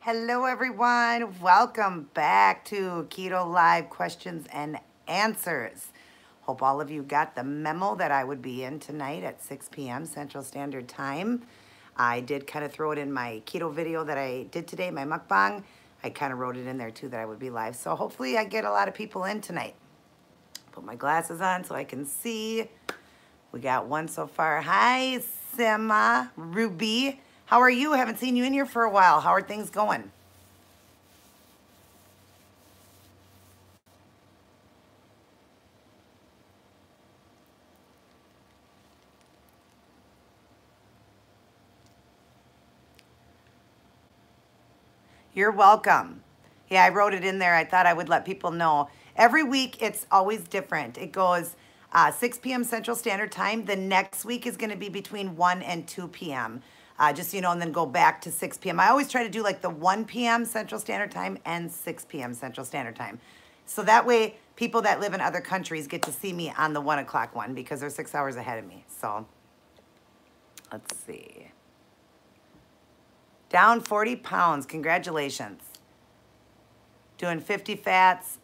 Hello everyone, welcome back to Keto Live Questions and Answers. Hope all of you got the memo that I would be in tonight at 6 p.m. Central Standard Time. I did kind of throw it in my keto video that I did today, my mukbang. I kind of wrote it in there too that I would be live. So hopefully I get a lot of people in tonight. Put my glasses on so I can see. We got one so far. Hi, Sima, Ruby. How are you? Haven't seen you in here for a while. How are things going? You're welcome. Yeah, I wrote it in there. I thought I would let people know. Every week, it's always different. It goes 6 p.m. Central Standard Time. The next week is going to be between 1 and 2 p.m. Just, you know, and then go back to 6 p.m. I always try to do like the 1 p.m. Central Standard Time and 6 p.m. Central Standard Time. So that way, people that live in other countries get to see me on the 1 o'clock one because they're 6 hours ahead of me. So, let's see. Down 40 pounds. Congratulations. Doing 50 fats,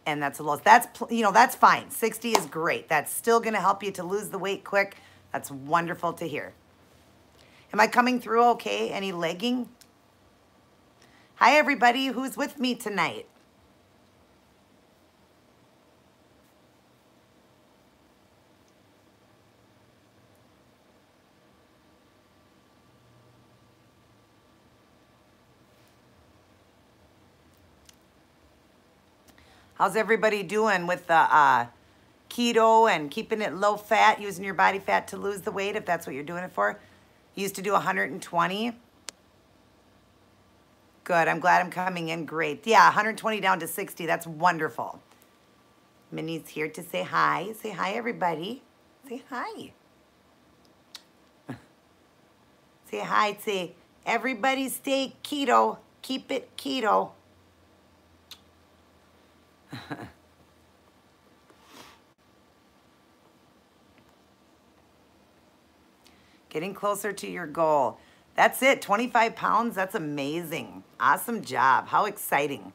and that's a loss. That's, you know, that's fine. 60 is great. That's still going to help you to lose the weight quick. That's wonderful to hear. Am I coming through okay? Any legging? Hi, everybody who's with me tonight. How's everybody doing with the keto and keeping it low fat, using your body fat to lose the weight if that's what you're doing it for? You used to do 120. Good. I'm glad I'm coming in. Great. Yeah, 120 down to 60. That's wonderful. Minnie's here to say hi. Say hi, everybody. Say hi. Say hi. Say, everybody stay keto. Keep it keto. Getting closer to your goal. That's it, 25 pounds. That's amazing. Awesome job. How exciting.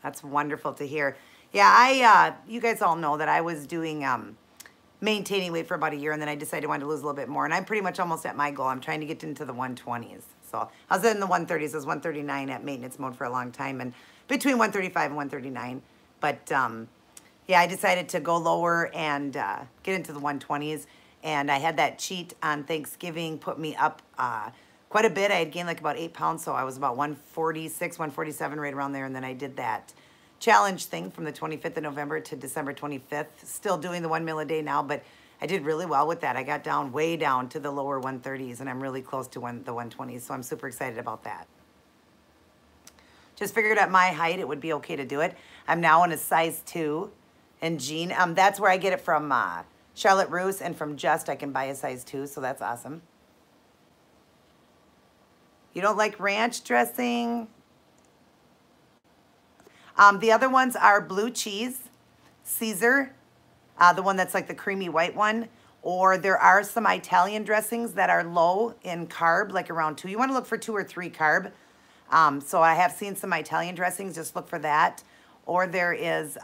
That's wonderful to hear. Yeah, you guys all know that I was doing, maintaining weight for about a year, and then I decided I wanted to lose a little bit more, and I'm pretty much almost at my goal. I'm trying to get into the 120s. So I was in the 130s. I was 139 at maintenance mode for a long time, and between 135 and 139. But, yeah, I decided to go lower and get into the 120s. And I had that cheat on Thanksgiving, put me up quite a bit. I had gained like about 8 pounds, so I was about 146, 147, right around there. And then I did that challenge thing from the 25th of November to December 25th. Still doing the 1 meal a day now, but I did really well with that. I got down, way down to the lower 130s, and I'm really close to the 120s, so I'm super excited about that. Just figured at my height it would be okay to do it. I'm now in a size 2 in jean. That's where I get it from Charlotte Russe, and from Just I can buy a size 2, so that's awesome. You don't like ranch dressing? The other ones are blue cheese, Caesar, the one that's like the creamy white one, or there are some Italian dressings that are low in carb, like around 2. You want to look for 2 or 3 carb. So I have seen some Italian dressings, just look for that. Or there is,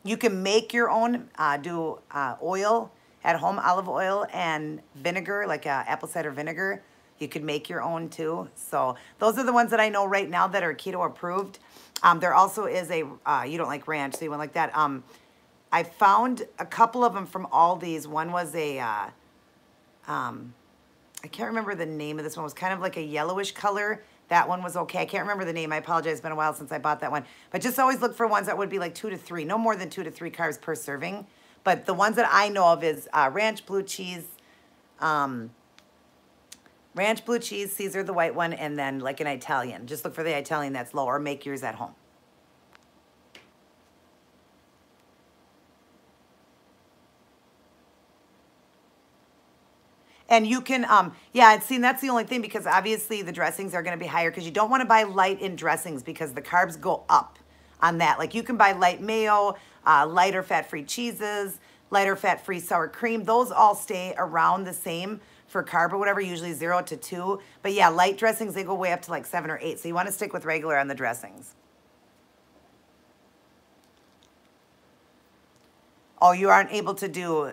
you can make your own, do oil at home, olive oil and vinegar, like apple cider vinegar. You could make your own too. So those are the ones that I know right now that are keto approved. There also is a, you don't like ranch, so you went like that. I found a couple of them from Aldi's. One was a, I can't remember the name of this one. It was kind of like a yellowish color. That one was okay. I can't remember the name. I apologize. It's been a while since I bought that one. But just always look for ones that would be like 2 to 3. No more than 2 to 3 carbs per serving. But the ones that I know of is ranch blue cheese, Caesar, the white one, and then like an Italian. Just look for the Italian that's low, or make yours at home. And you can, yeah, see, that's the only thing, because obviously the dressings are going to be higher, because you don't want to buy light in dressings because the carbs go up on that. Like you can buy light mayo, lighter fat-free cheeses, lighter fat-free sour cream. Those all stay around the same for carb or whatever, usually 0 to 2. But yeah, light dressings, they go way up to like 7 or 8. So you want to stick with regular on the dressings. Oh, you aren't able to do,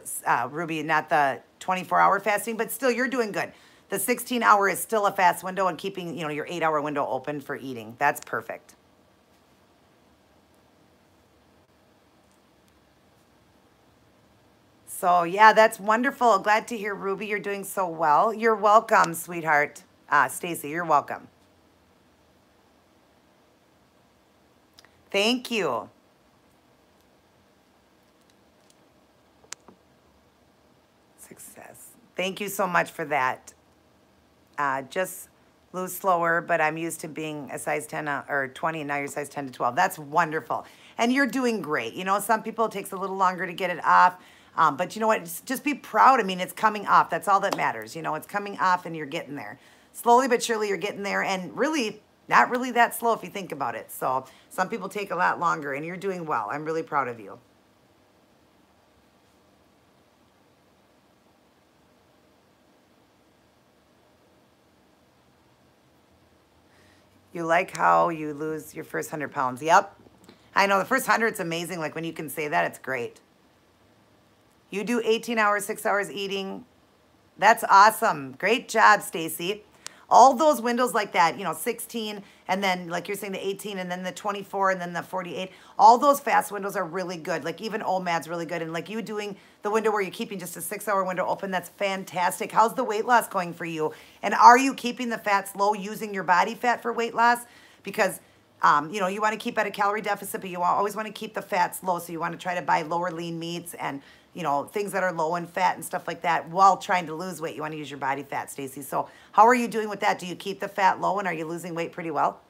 Ruby, not the 24-hour fasting, but still you're doing good. The 16-hour is still a fast window, and keeping, you know, your 8-hour window open for eating. That's perfect. So yeah, that's wonderful. Glad to hear, Ruby, you're doing so well. You're welcome, sweetheart. Stacy, you're welcome. Thank you. Success. Thank you so much for that. Just lose slower, but I'm used to being a size 10 or 20, and now you're size 10 to 12. That's wonderful. And you're doing great. You know, some people, it takes a little longer to get it off. But you know what? Just be proud. I mean, it's coming off. That's all that matters. You know, it's coming off and you're getting there. Slowly but surely you're getting there, and really, not really that slow if you think about it. So some people take a lot longer, and you're doing well. I'm really proud of you. You like how you lose your first 100 pounds. Yep. I know the first 100, it's amazing. Like when you can say that, it's great. You do 18 hours, 6 hours eating. That's awesome. Great job, Stacy. All those windows like that, you know, 16, and then like you're saying the 18, and then the 24, and then the 48. All those fast windows are really good. Like even OMAD's really good. And like you doing the window where you're keeping just a 6-hour window open, that's fantastic. How's the weight loss going for you? And are you keeping the fats low using your body fat for weight loss? Because you know, you want to keep at a calorie deficit, but you always want to keep the fats low. So you want to try to buy lower lean meats and, you know, things that are low in fat and stuff like that while trying to lose weight. You want to use your body fat, Stacy. So how are you doing with that? Do you keep the fat low, and are you losing weight pretty well?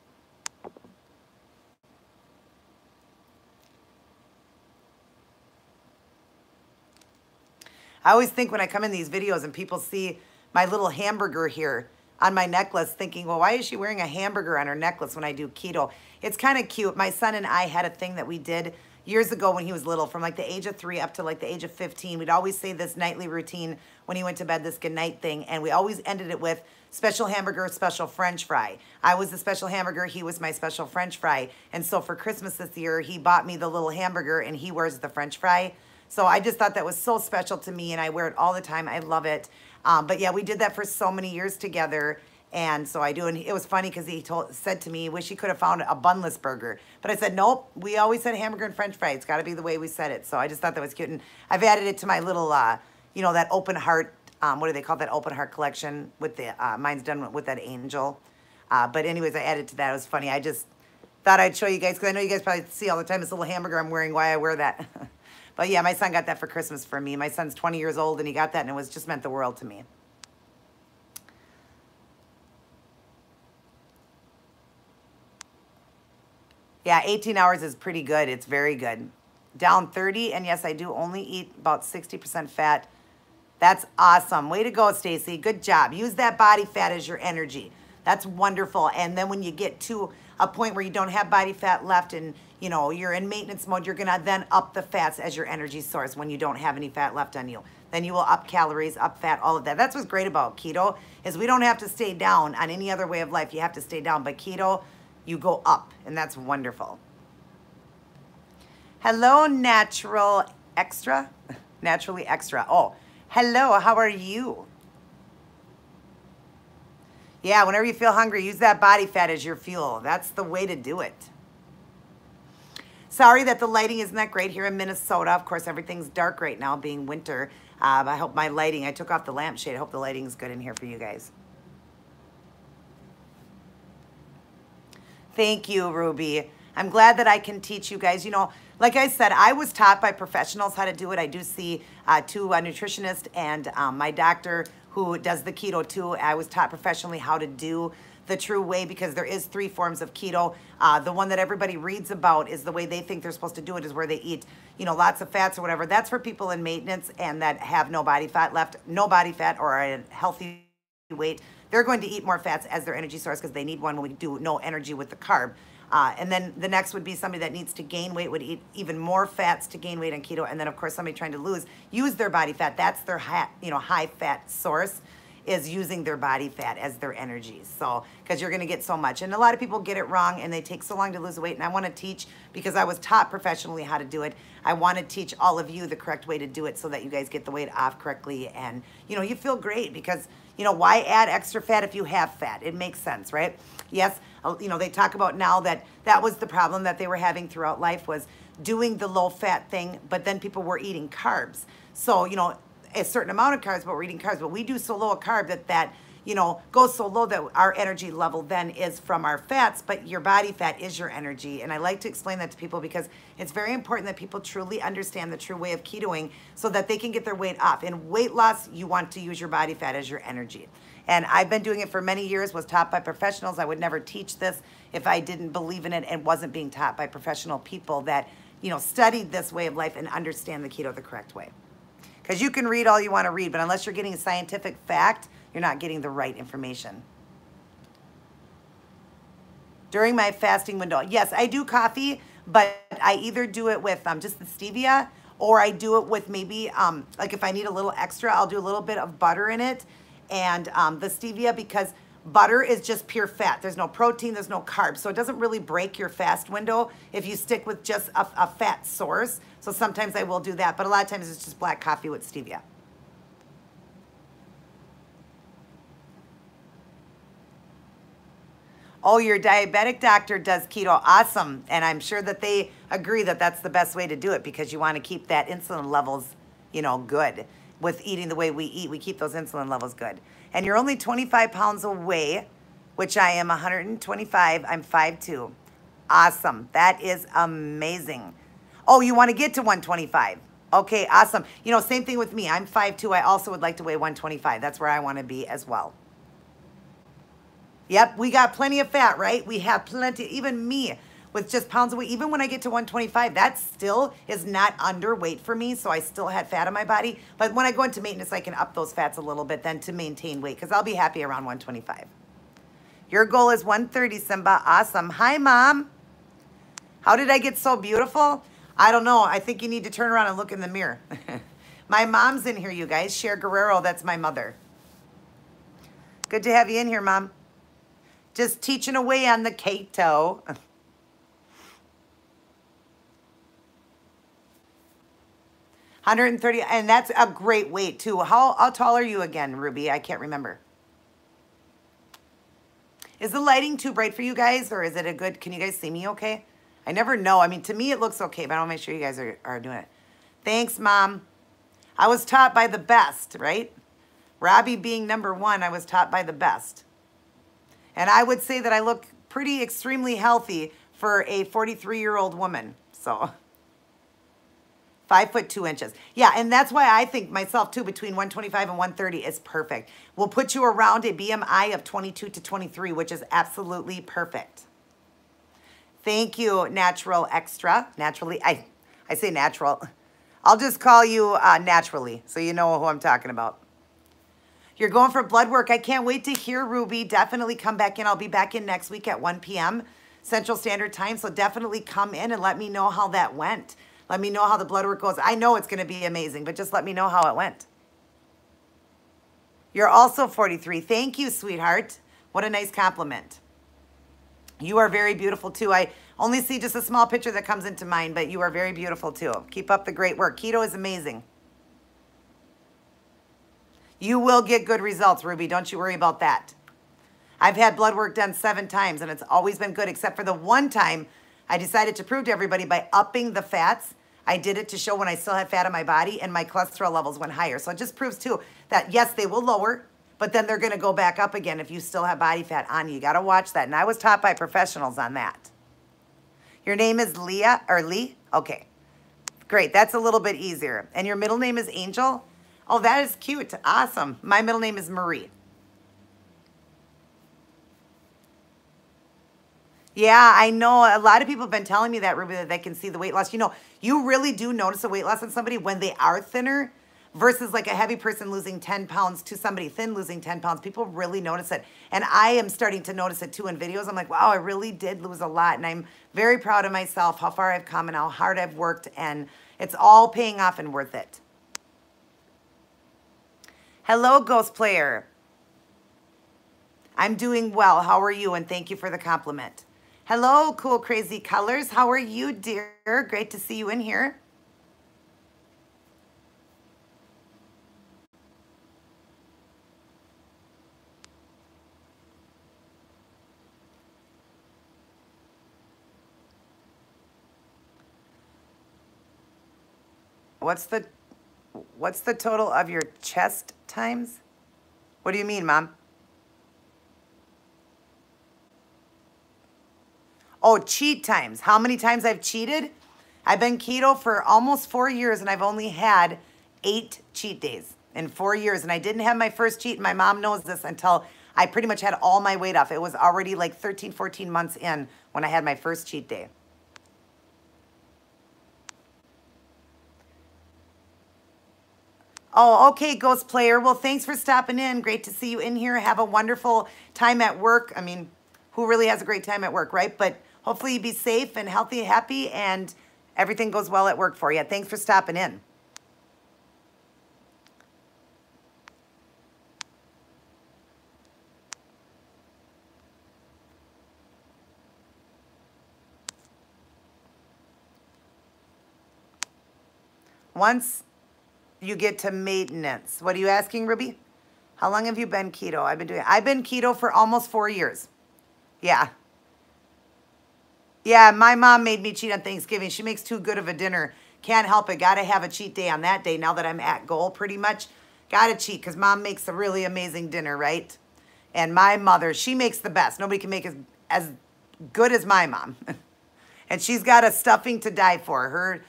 I always think when I come in these videos and people see my little hamburger here on my necklace, thinking, well, why is she wearing a hamburger on her necklace when I do keto? It's kind of cute. My son and I had a thing that we did years ago when he was little, from like the age of 3 up to like the age of 15. We'd always say this nightly routine when he went to bed, this good night thing, and we always ended it with special hamburger, special French fry. I was the special hamburger, he was my special French fry. And so for Christmas this year, he bought me the little hamburger and he wears the French fry. So I just thought that was so special to me, and I wear it all the time. I love it. But yeah, we did that for so many years together. And so I do, and it was funny because he said to me, wish he could have found a bunless burger. But I said, nope, we always said hamburger and French fry. It's got to be the way we said it. So I just thought that was cute. And I've added it to my little, you know, that open heart, what do they call that, open heart collection with the, mine's done with that angel. But anyways, I added to that. It was funny. I just thought I'd show you guys, because I know you guys probably see all the time this little hamburger I'm wearing, why I wear that. But yeah, my son got that for Christmas for me. My son's 20 years old, and he got that, and it was just meant the world to me. Yeah, 18 hours is pretty good. It's very good. Down 30, and yes, I do only eat about 60% fat. That's awesome. Way to go, Stacy. Good job. Use that body fat as your energy. That's wonderful. And then when you get to a point where you don't have body fat left and, you know, you're in maintenance mode, you're going to then up the fats as your energy source when you don't have any fat left on you. Then you will up calories, up fat, all of that. That's what's great about keto, is we don't have to stay down on any other way of life. You have to stay down. But keto, you go up, and that's wonderful. Hello, Natural Extra. Naturally Extra. Oh, hello, how are you? Yeah, whenever you feel hungry, use that body fat as your fuel. That's the way to do it. Sorry that the lighting isn't that great here in Minnesota. Of course, everything's dark right now, being winter. I hope my lighting, I took off the lampshade. I hope the lighting's good in here for you guys. Thank you, Ruby. I'm glad that I can teach you guys. You know, like I said, I was taught by professionals how to do it. I do see two nutritionists and my doctor who does the keto too. I was taught professionally how to do the true way, because there is 3 forms of keto. The one that everybody reads about is the way they think they're supposed to do it, is where they eat, you know, lots of fats or whatever. That's for people in maintenance and that have no body fat left, no body fat, or are a healthy weight. They're going to eat more fats as their energy source because they need one when we do no energy with the carb. And then the next would be somebody that needs to gain weight, would eat even more fats to gain weight on keto. And then, of course, somebody trying to lose, use their body fat. That's their high fat source, is using their body fat as their energy. So, because you're going to get so much. And a lot of people get it wrong and they take so long to lose weight. And I want to teach, because I was taught professionally how to do it, I want to teach all of you the correct way to do it so that you guys get the weight off correctly. And, you know, you feel great because, you know, why add extra fat if you have fat? It makes sense, right? Yes, you know, they talk about now that that was the problem that they were having throughout life, was doing the low fat thing, but then people were eating carbs. So, you know, a certain amount of carbs, but we're eating carbs, but we do so low a carb that you know, goes so low that our energy level then is from our fats, but your body fat is your energy. And I like to explain that to people because it's very important that people truly understand the true way of ketoing so that they can get their weight off. In weight loss, you want to use your body fat as your energy. And I've been doing it for many years, was taught by professionals. I would never teach this if I didn't believe in it and wasn't being taught by professional people that, you know, studied this way of life and understand the keto the correct way. Because you can read all you want to read, but unless you're getting a scientific fact, you're not getting the right information. During my fasting window, yes, I do coffee, but I either do it with just the stevia, or I do it with maybe, like if I need a little extra, I'll do a little bit of butter in it and the stevia, because butter is just pure fat. There's no protein, there's no carbs. So it doesn't really break your fast window if you stick with just a fat source. So sometimes I will do that, but a lot of times it's just black coffee with stevia. Oh, your diabetic doctor does keto. Awesome. And I'm sure that they agree that that's the best way to do it, because you want to keep that insulin levels, you know, good. With eating the way we eat, we keep those insulin levels good. And you're only 25 pounds away, which I am 125. I'm 5'2". Awesome. That is amazing. Oh, you want to get to 125. Okay, awesome. You know, same thing with me. I'm 5'2". I also would like to weigh 125. That's where I want to be as well. Yep, we got plenty of fat, right? We have plenty, even me with just pounds of weight. Even when I get to 125, that still is not underweight for me, so I still had fat on my body. But when I go into maintenance, I can up those fats a little bit then to maintain weight, because I'll be happy around 125. Your goal is 130, Simba. Awesome. Hi, Mom. How did I get so beautiful? I don't know. I think you need to turn around and look in the mirror. My mom's in here, you guys. Cher Guerrero, that's my mother. Good to have you in here, Mom. Just teaching away on the keto. 130, and that's a great weight too. How tall are you again, Ruby? I can't remember. Is the lighting too bright for you guys, or is it a good, can you guys see me okay? I never know. I mean, to me it looks okay, but I want to make sure you guys are doing it. Thanks, Mom. I was taught by the best, right? Robbie being #1, I was taught by the best. And I would say that I look pretty extremely healthy for a 43-year-old woman. So 5'2". Yeah, and that's why I think myself too, between 125 and 130 is perfect. We'll put you around a BMI of 22 to 23, which is absolutely perfect. Thank you, Natural Extra. Naturally, I say natural. I'll just call you Naturally, so you know who I'm talking about. You're going for blood work. I can't wait to hear, Ruby. Definitely come back in. I'll be back in next week at 1 p.m. Central Standard Time, so definitely come in and let me know how that went. Let me know how the blood work goes. I know it's going to be amazing, but just let me know how it went. You're also 43. Thank you, sweetheart. What a nice compliment. You are very beautiful, too. I only see just a small picture that comes into mind, but you are very beautiful, too. Keep up the great work. Keto is amazing. You will get good results, Ruby. Don't you worry about that. I've had blood work done 7 times, and it's always been good, except for the one time I decided to prove to everybody by upping the fats. I did it to show when I still had fat on my body, and my cholesterol levels went higher. So it just proves, too, that, yes, they will lower, but then they're going to go back up again if you still have body fat on you. You got to watch that. And I was taught by professionals on that. Your name is Leah, or Lee? Okay. Great. That's a little bit easier. And your middle name is Angel? Oh, that is cute. Awesome. My middle name is Marie. Yeah, I know. A lot of people have been telling me that, Ruby, that they can see the weight loss. You know, you really do notice a weight loss in somebody when they are thinner versus like a heavy person losing 10 pounds to somebody thin losing 10 pounds. People really notice it. And I am starting to notice it too in videos. I'm like, wow, I really did lose a lot. And I'm very proud of myself, how far I've come and how hard I've worked. And it's all paying off and worth it. Hello, Ghost Player. I'm doing well. How are you? And thank you for the compliment. Hello, Cool Crazy Colors. How are you, dear? Great to see you in here. What's the total of your chest times? What do you mean, Mom? Oh, cheat times. How many times I've cheated? I've been keto for almost 4 years, and I've only had 8 cheat days in 4 years. And I didn't have my first cheat, and my mom knows this, until I pretty much had all my weight off. It was already like 13, 14 months in when I had my first cheat day. Oh, okay, Ghost Player. Well, thanks for stopping in. Great to see you in here. Have a wonderful time at work. I mean, who really has a great time at work, right? But hopefully you be safe and healthy and happy, and everything goes well at work for you. Thanks for stopping in. Once you get to maintenance. What are you asking, Ruby? How long have you been keto? I've been keto for almost 4 years. Yeah. Yeah, my mom made me cheat on Thanksgiving. She makes too good of a dinner. Can't help it. Got to have a cheat day on that day now that I'm at goal pretty much. Got to cheat because Mom makes a really amazing dinner, right? And my mother, she makes the best. Nobody can make as good as my mom. And she's got a stuffing to die for. Her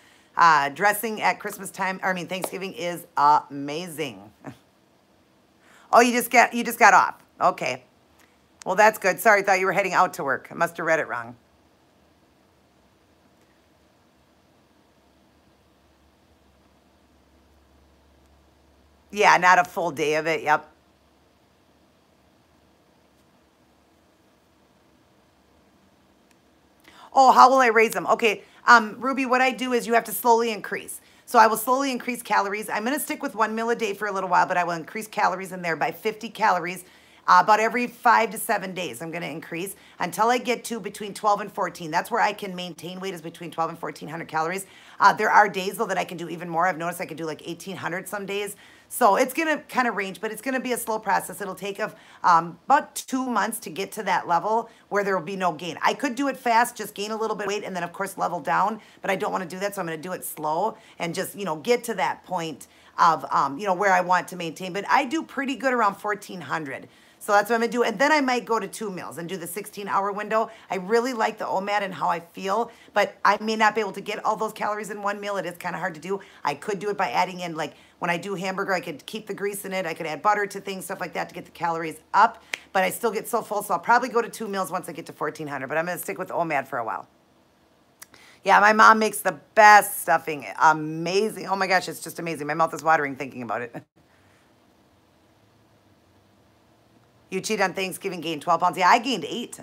dressing at Christmas time, I mean Thanksgiving, is amazing. Oh, you just got off. Okay. Well, that's good. Sorry, thought you were heading out to work. I must have read it wrong. Yeah, not a full day of it. Yep. Oh, how will I raise them? Okay, Ruby, what I do is you have to slowly increase. So I will slowly increase calories. I'm going to stick with 1 meal a day for a little while, but I will increase calories in there by 50 calories about every 5 to 7 days. I'm going to increase until I get to between 12 and 14. That's where I can maintain weight, is between 12 and 1,400 calories. There are days, though, that I can do even more. I've noticed I can do like 1,800 some days. So it's going to kind of range, but it's going to be a slow process. It'll take about 2 months to get to that level where there will be no gain. I could do it fast, just gain a little bit of weight, and then, of course, level down. But I don't want to do that, so I'm going to do it slow and just, get to that point of, where I want to maintain. But I do pretty good around 1,400. So that's what I'm going to do. And then I might go to 2 meals and do the 16-hour window. I really like the OMAD and how I feel, but I may not be able to get all those calories in 1 meal. It is kind of hard to do. I could do it by adding in, like, when I do hamburger, I could keep the grease in it. I could add butter to things, stuff like that, to get the calories up. But I still get so full, so I'll probably go to 2 meals once I get to 1,400. But I'm going to stick with OMAD for a while. Yeah, my mom makes the best stuffing. Amazing. Oh, my gosh, it's just amazing. My mouth is watering thinking about it. You cheat on Thanksgiving, gained 12 pounds. Yeah, I gained 8.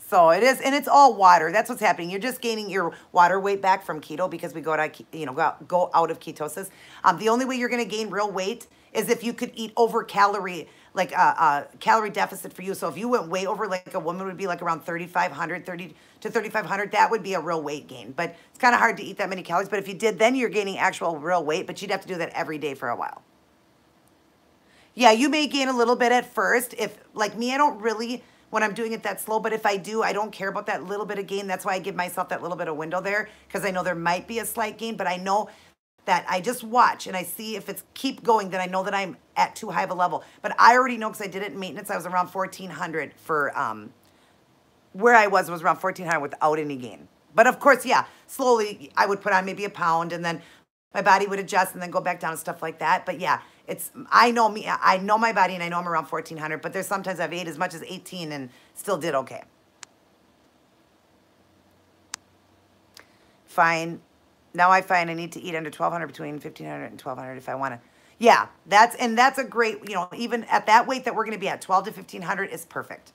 So it is, and it's all water. That's what's happening. You're just gaining your water weight back from keto because we go out of ketosis. The only way you're going to gain real weight is if you could eat over calorie, like a calorie deficit for you. So if you went way over, like a woman would be like around 3,500, 30 to 3,500, that would be a real weight gain. But it's kind of hard to eat that many calories. But if you did, then you're gaining actual real weight, but you'd have to do that every day for a while. Yeah, you may gain a little bit at first. If, like me, I don't really, when I'm doing it that slow, but if I do, I don't care about that little bit of gain. That's why I give myself that little bit of window there, because I know there might be a slight gain, but I know that I just watch and I see if it's keep going, then I know that I'm at too high of a level. But I already know, because I did it in maintenance. I was around 1,400 for, where I was around 1,400 without any gain. But of course, yeah, slowly I would put on maybe a pound, and then my body would adjust and then go back down and stuff like that. But yeah, I know me, I know my body, and I know I'm around 1,400, but there's sometimes I've ate as much as 18 and still did okay. Fine. Now I find I need to eat under 1,200, between 1,500 and 1,200 if I want to. Yeah, that's a great, even at that weight that we're going to be at, 12 to 1,500 is perfect.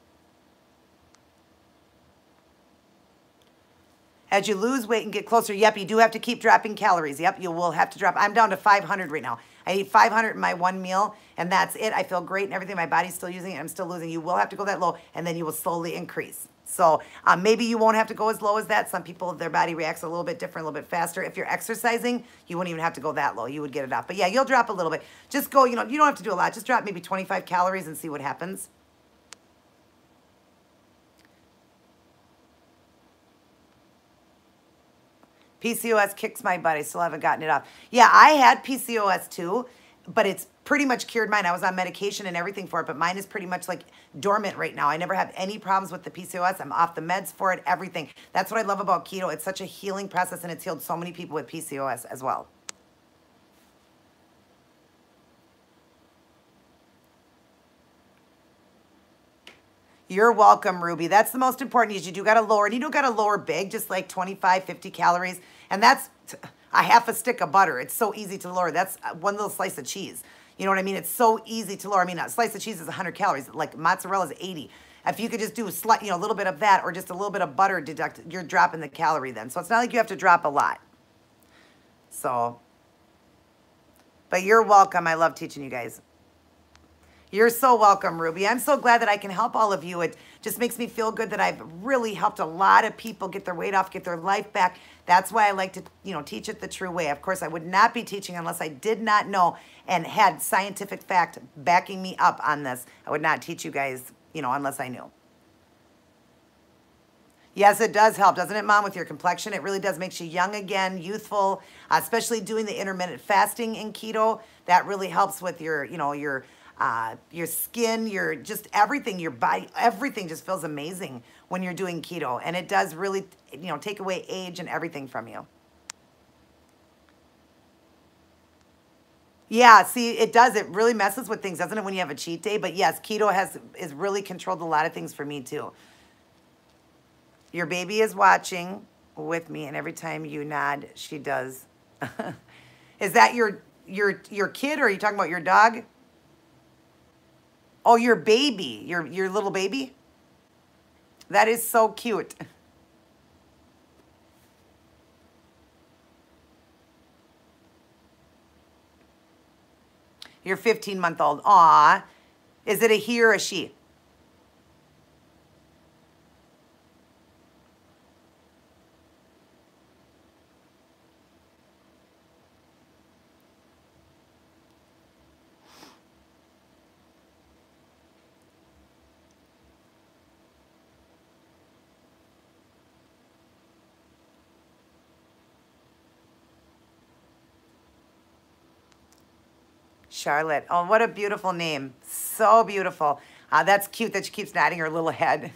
As you lose weight and get closer, yep, you do have to keep dropping calories. Yep, you will have to drop. I'm down to 500 right now. I eat 500 in my one meal, and that's it. I feel great and everything. My body's still using it. I'm still losing. You will have to go that low, and then you will slowly increase. So maybe you won't have to go as low as that. Some people, their body reacts a little bit different, a little bit faster. If you're exercising, you wouldn't even have to go that low. You would get it up. But yeah, you'll drop a little bit. Just go, you don't have to do a lot. Just drop maybe 25 calories and see what happens. PCOS kicks my butt. I still haven't gotten it off. Yeah, I had PCOS too, but it's pretty much cured mine. I was on medication and everything for it, but mine is pretty much like dormant right now. I never have any problems with the PCOS. I'm off the meds for it, everything. That's what I love about keto. It's such a healing process, and it's healed so many people with PCOS as well. You're welcome, Ruby. That's the most important is you do got to lower, and you don't got to lower big, just like 25, 50 calories. And that's a half a stick of butter. It's so easy to lower. That's one little slice of cheese. You know what I mean? It's so easy to lower. I mean, a slice of cheese is 100 calories. Like mozzarella is 80. If you could just do a little bit of that or just a little bit of butter deduct, you're dropping the calorie then. So it's not like you have to drop a lot. So, but you're welcome. I love teaching you guys. You're so welcome, Ruby. I'm so glad that I can help all of you. It just makes me feel good that I've really helped a lot of people get their weight off, get their life back. That's why I like to, teach it the true way. Of course, I would not be teaching unless I did not know and had scientific fact backing me up on this. I would not teach you guys, unless I knew. Yes, it does help, doesn't it, Mom, with your complexion? It really does. Makes you young again, youthful, especially doing the intermittent fasting in keto. That really helps with your skin, your just everything, your body, everything just feels amazing when you're doing keto. And it does really, take away age and everything from you. Yeah, see, it does. It really messes with things, doesn't it, when you have a cheat day? But yes, keto is really controlled a lot of things for me too. Your baby is watching with me, and every time you nod, she does. Is that your kid, or are you talking about your dog? Oh, your baby, your little baby? That is so cute. Your 15-month-old. Aw. Is it a he or a she? Charlotte. Oh, what a beautiful name. So beautiful. That's cute that she keeps nodding her little head.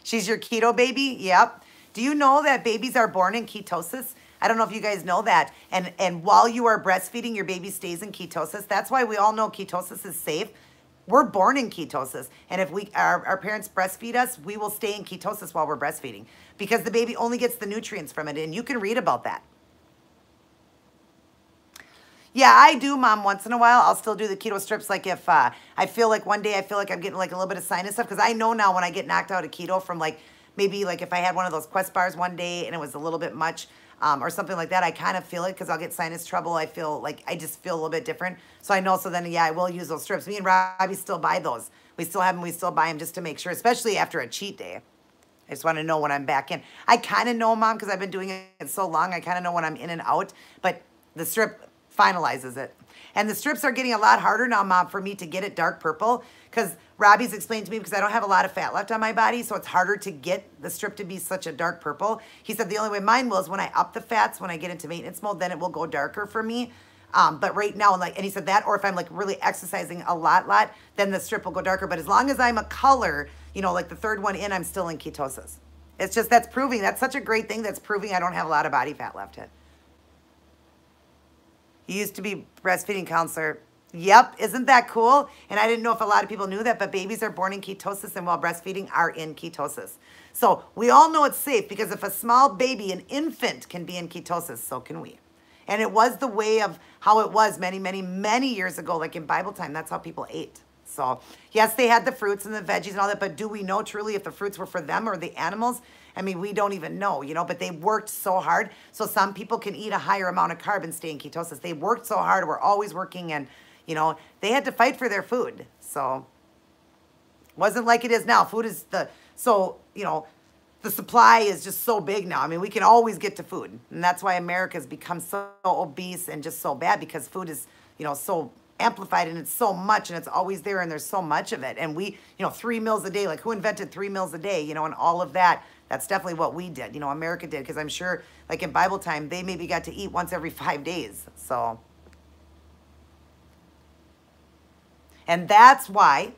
She's your keto baby? Yep. Do you know that babies are born in ketosis? I don't know if you guys know that. And while you are breastfeeding, your baby stays in ketosis. That's why we all know ketosis is safe. We're born in ketosis. And if our parents breastfeed us, we will stay in ketosis while we're breastfeeding because the baby only gets the nutrients from it. And you can read about that. Yeah, I do, Mom, once in a while. I'll still do the keto strips. Like if I feel like one day I feel like I'm getting like a little bit of sinus stuff, because I know now when I get knocked out of keto from like maybe like if I had one of those Quest bars one day and it was a little bit much or something like that, I kind of feel it because I'll get sinus trouble. I feel like I just feel a little bit different. So I know, so then, yeah, I will use those strips. Me and Robbie still buy those. We still have them. We still buy them just to make sure, especially after a cheat day. I just want to know when I'm back in. I kind of know, Mom, because I've been doing it so long. I kind of know when I'm in and out, but the strip finalizes it. And the strips are getting a lot harder now, Mom, for me to get it dark purple, because Robbie's explained to me because I don't have a lot of fat left on my body, so it's harder to get the strip to be such a dark purple. He said the only way mine will is when I up the fats, when I get into maintenance mode, then it will go darker for me. But right now, and he said that, or if I'm like really exercising a lot, then the strip will go darker. But as long as I'm a color, like the third one in, I'm still in ketosis. It's just, that's proving, that's such a great thing. That's proving I don't have a lot of body fat left yet. You used to be breastfeeding counselor. Yep, isn't that cool? And I didn't know if a lot of people knew that, but babies are born in ketosis and while breastfeeding are in ketosis. So we all know it's safe because if a small baby, an infant, can be in ketosis, so can we. And it was the way of how it was many, many, many years ago, like in Bible time. That's how people ate. So yes, they had the fruits and the veggies and all that, but do we know truly if the fruits were for them or the animals? I mean, we don't even know, you know, but they worked so hard. So some people can eat a higher amount of carb and stay in ketosis. They worked so hard. We're always working, and, you know, they had to fight for their food. So wasn't like it is now. Food is you know, the supply is just so big now. I mean, we can always get to food. And that's why America's become so obese and just so bad, because food is, you know, so amplified, and it's so much, and it's always there, and there's so much of it. And we, you know, 3 meals a day, like who invented 3 meals a day, you know, and all of that. That's definitely what we did, you know, America did, because I'm sure, like in Bible time, they maybe got to eat once every 5 days. So, and that's why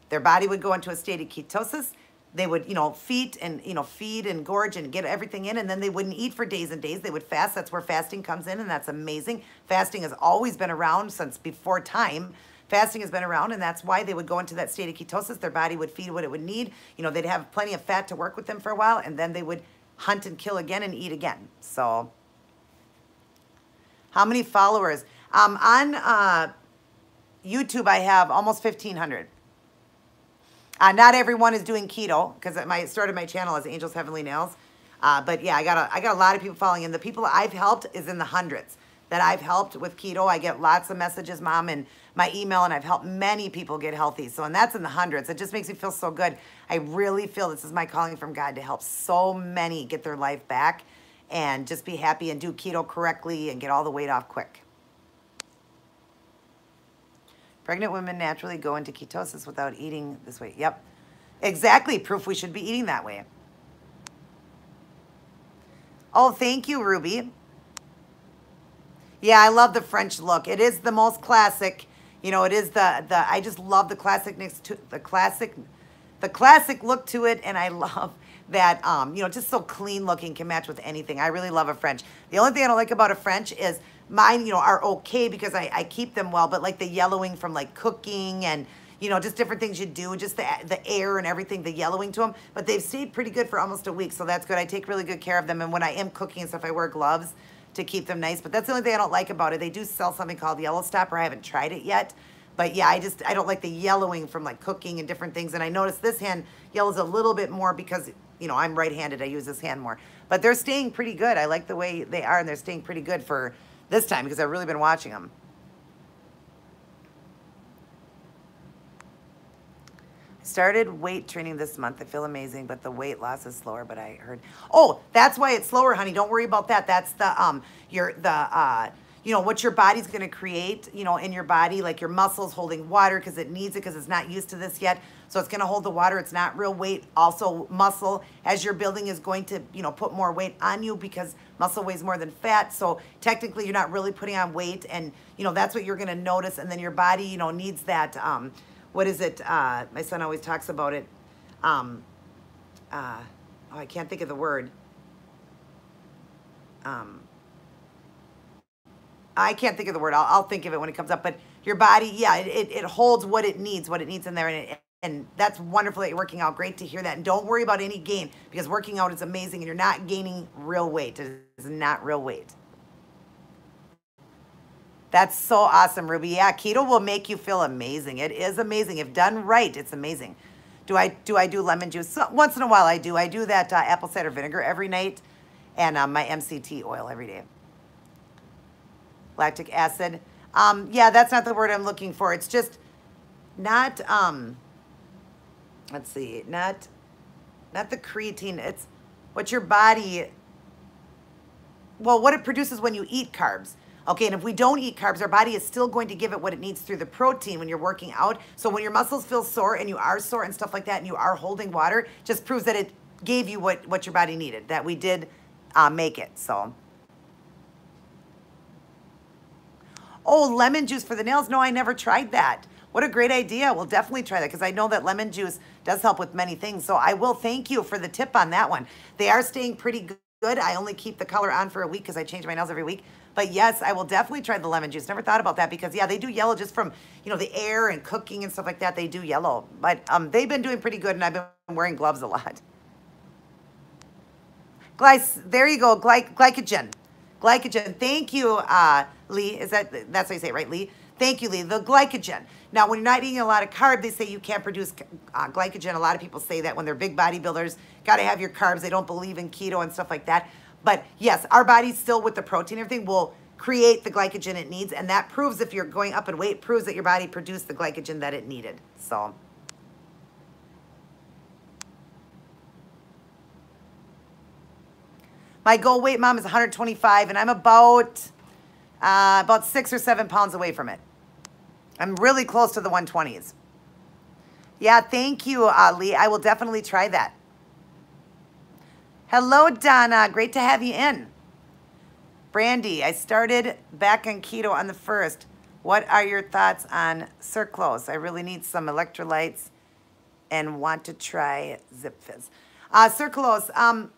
their body would go into a state of ketosis. They would, you know, feed and gorge and get everything in, and then they wouldn't eat for days and days. They would fast. That's where fasting comes in, and that's amazing. Fasting has always been around since before time. Fasting has been around, and that's why they would go into that state of ketosis. Their body would feed what it would need. You know, they'd have plenty of fat to work with them for a while, and then they would hunt and kill again and eat again. So, how many followers? On YouTube, I have almost 1,500. Not everyone is doing keto, because I started my channel as Angels Heavenly Nails. But yeah, I got a lot of people following, and the people I've helped is in the hundreds that I've helped with keto. I get lots of messages, Mom, and my email, and I've helped many people get healthy. So, and that's in the hundreds. It just makes me feel so good. I really feel this is my calling from God, to help so many get their life back and just be happy and do keto correctly and get all the weight off quick. Pregnant women naturally go into ketosis without eating this way. Yep, exactly. Proof we should be eating that way. Oh, thank you, Ruby. Yeah, I love the French look. It is the most classic. You know, it is I just love the classic look to it, and I love that, you know, just so clean looking, can match with anything. I really love a French. The only thing I don't like about a French is mine, you know, are okay because I keep them well, but like the yellowing from like cooking and, you know, just different things you do, just the air and everything, the yellowing to them. But they've stayed pretty good for almost a week, so that's good. I take really good care of them, and when I am cooking and stuff, I wear gloves to keep them nice. But that's the only thing I don't like about it. They do sell something called Yellow Stopper. I haven't tried it yet. But yeah, I don't like the yellowing from like cooking and different things. And I noticed this hand yellows a little bit more because, you know, I'm right-handed. I use this hand more. But they're staying pretty good. I like the way they are, and they're staying pretty good for this time because I've really been watching them. Started weight training this month. I feel amazing, but the weight loss is slower, but I heard. Oh, that's why it's slower, honey. Don't worry about that. That's the, you know, what your body's going to create, you know, in your body, like your muscles holding water because it needs it, because it's not used to this yet. So it's going to hold the water. It's not real weight. Also, muscle, as you're building, is going to, you know, put more weight on you because muscle weighs more than fat. So technically, you're not really putting on weight. And, you know, that's what you're going to notice. And then your body, you know, needs that, what is it? My son always talks about it. Oh, I can't think of the word. I can't think of the word. I'll think of it when it comes up. But your body, yeah, it holds what it needs in there. And that's wonderful that you're working out. Great to hear that. And don't worry about any gain, because working out is amazing, and you're not gaining real weight. It is not real weight. That's so awesome, Ruby. Yeah, keto will make you feel amazing. It is amazing. If done right, it's amazing. Do I do lemon juice? So, once in a while I do. I do that apple cider vinegar every night, and my MCT oil every day. Lactic acid. Yeah, that's not the word I'm looking for. It's just not, let's see, not the creatine. It's what your body, well, what it produces when you eat carbs. Okay, and if we don't eat carbs, our body is still going to give it what it needs through the protein when you're working out. So when your muscles feel sore, and you are sore and stuff like that, and you are holding water, just proves that it gave you what your body needed, that we did make it, so. Oh, lemon juice for the nails. No, I never tried that. What a great idea. We'll definitely try that, because I know that lemon juice does help with many things. So I will thank you for the tip on that one. They are staying pretty good. I only keep the color on for a week because I change my nails every week. But yes, I will definitely try the lemon juice. Never thought about that, because yeah, they do yellow just from, you know, the air and cooking and stuff like that. They do yellow. But they've been doing pretty good, and I've been wearing gloves a lot. There you go, glycogen. Glycogen. Thank you, Lee. That's how you say it, right, Lee? Thank you, Lee. The glycogen. Now, when you're not eating a lot of carb, they say you can't produce glycogen. A lot of people say that when they're big bodybuilders, got to have your carbs. They don't believe in keto and stuff like that. But yes, our body still with the protein and everything will create the glycogen it needs. And that proves, if you're going up in weight, proves that your body produced the glycogen that it needed. So my goal weight, Mom, is 125, and I'm about 6 or 7 pounds away from it. I'm really close to the 120s. Yeah, thank you, Lee. I will definitely try that. Hello, Donna. Great to have you in. Brandy, I started back on keto on the 1st. What are your thoughts on Circlose? I really need some electrolytes and want to try Zip Fizz. Circlose,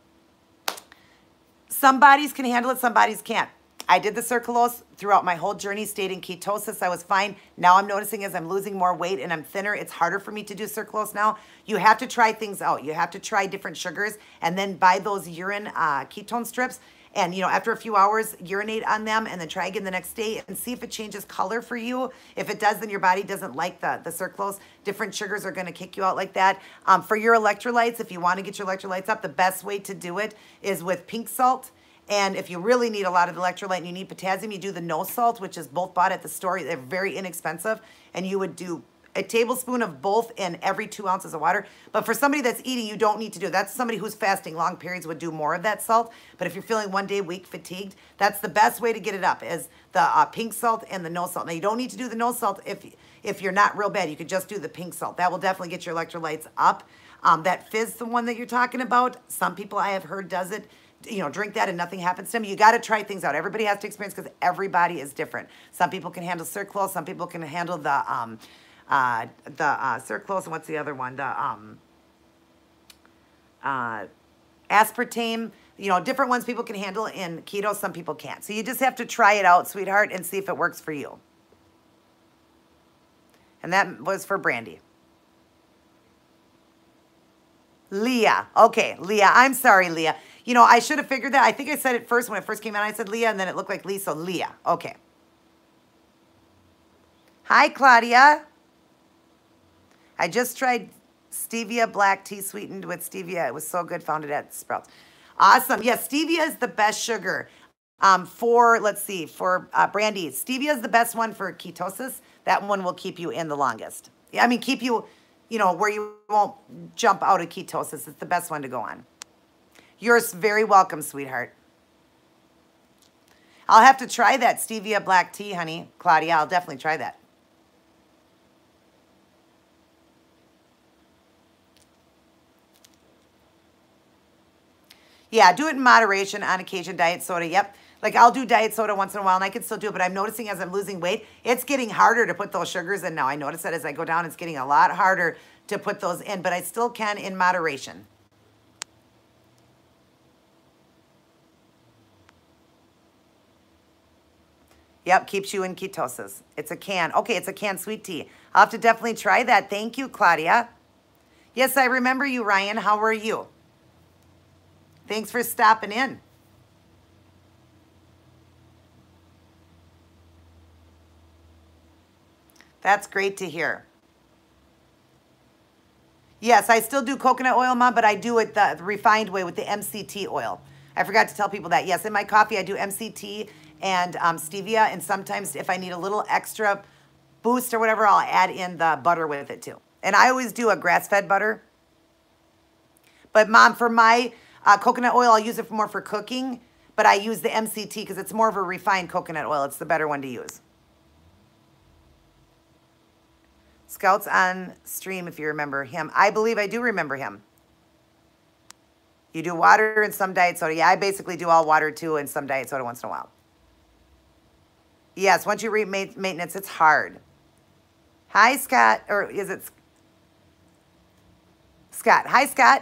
some bodies can handle it, some bodies can't. I did the Circlose throughout my whole journey, stayed in ketosis. I was fine. Now I'm noticing as I'm losing more weight and I'm thinner, it's harder for me to do Circlose now. You have to try things out. You have to try different sugars and then buy those urine ketone strips. And, you know, after a few hours, urinate on them and then try again the next day and see if it changes color for you. If it does, then your body doesn't like the Circlose. Different sugars are going to kick you out like that. For your electrolytes, if you want to get your electrolytes up, the best way to do it is with pink salt. And if you really need a lot of electrolyte and you need potassium, you do the no salt, which is both bought at the store. They're very inexpensive. And you would do a tablespoon of both in every 2 ounces of water. But for somebody that's eating, you don't need to do it. That's somebody who's fasting long periods would do more of that salt. But if you're feeling one day weak, fatigued, that's the best way to get it up is the pink salt and the no salt. Now, you don't need to do the no salt if you're not real bad. You could just do the pink salt. That will definitely get your electrolytes up. That Fizz, the one that you're talking about, some people I have heard does it. You know, drink that and nothing happens to them. You got to try things out. Everybody has to experience because everybody is different. Some people can handle Circlose. Some people can handle the Circlose. And what's the other one? The aspartame. You know, different ones people can handle in keto. Some people can't. So you just have to try it out, sweetheart, and see if it works for you. And that was for Brandy. Leah. Okay, Leah. I'm sorry, Leah. You know, I should have figured that. I think I said it first when it first came out. I said Leah, and then it looked like Lee, so Leah. Okay. Hi, Claudia. I just tried stevia black tea sweetened with stevia. It was so good. Found it at Sprouts. Awesome. Yes, stevia is the best sugar for, let's see, for Brandy. Stevia is the best one for ketosis. That one will keep you in the longest. I mean, keep you, you know, where you won't jump out of ketosis. It's the best one to go on. You're very welcome, sweetheart. I'll have to try that stevia black tea, honey. Claudia, I'll definitely try that. Yeah, do it in moderation, on occasion, diet soda. Yep. Like I'll do diet soda once in a while and I can still do it, but I'm noticing as I'm losing weight, it's getting harder to put those sugars in now. I notice that as I go down, it's getting a lot harder to put those in, but I still can in moderation. Yep, keeps you in ketosis. It's a can. Okay, it's a canned sweet tea. I'll have to definitely try that. Thank you, Claudia. Yes, I remember you, Ryan. How are you? Thanks for stopping in. That's great to hear. Yes, I still do coconut oil, Mom, but I do it the refined way with the MCT oil. I forgot to tell people that. Yes, in my coffee, I do MCT and stevia, and sometimes if I need a little extra boost or whatever, I'll add in the butter with it too. And I always do a grass-fed butter. But Mom, for my coconut oil, I'll use it more for cooking, but I use the MCT because it's more of a refined coconut oil. It's the better one to use. Scouts on stream, if you remember him. I believe I do remember him. You do water and some diet soda. Yeah, I basically do all water too and some diet soda once in a while. Yes, once you reach maintenance, it's hard. Hi, Scott. Or is it Scott? Hi, Scott.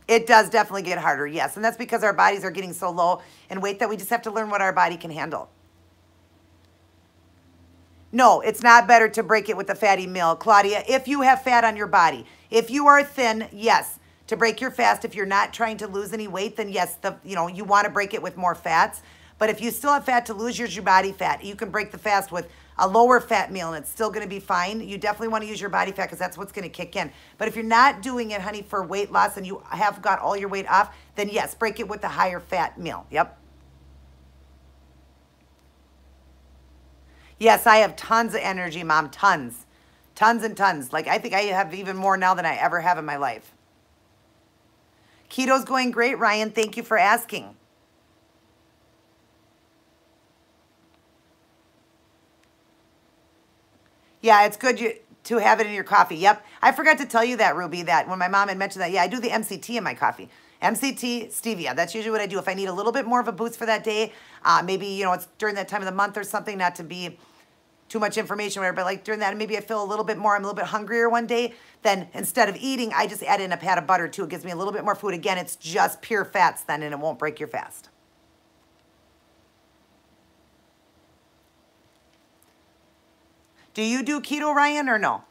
It does definitely get harder, yes. And that's because our bodies are getting so low in weight that we just have to learn what our body can handle. No, it's not better to break it with a fatty meal, Claudia. If you have fat on your body, if you are thin, yes, to break your fast. If you're not trying to lose any weight, then yes, you want to break it with more fats. But if you still have fat to lose, use your body fat. You can break the fast with a lower fat meal and it's still going to be fine. You definitely want to use your body fat because that's what's going to kick in. But if you're not doing it, honey, for weight loss and you have got all your weight off, then yes, break it with the higher fat meal. Yep. Yes, I have tons of energy, Mom. Tons. Tons and tons. Like, I think I have even more now than I ever have in my life. Keto's going great, Ryan. Thank you for asking. Yeah, it's good to have it in your coffee. Yep. I forgot to tell you that, Ruby, that when my mom had mentioned that, yeah, I do the MCT in my coffee. MCT, stevia. That's usually what I do. If I need a little bit more of a boost for that day, maybe, you know, it's during that time of the month or something, not to be too much information, whatever, but like during that, maybe I feel a little bit more, I'm a little bit hungrier one day, then instead of eating, I just add in a pat of butter too. It gives me a little bit more food. Again, it's just pure fats then, and it won't break your fast. Do you do keto, Ryan, or no?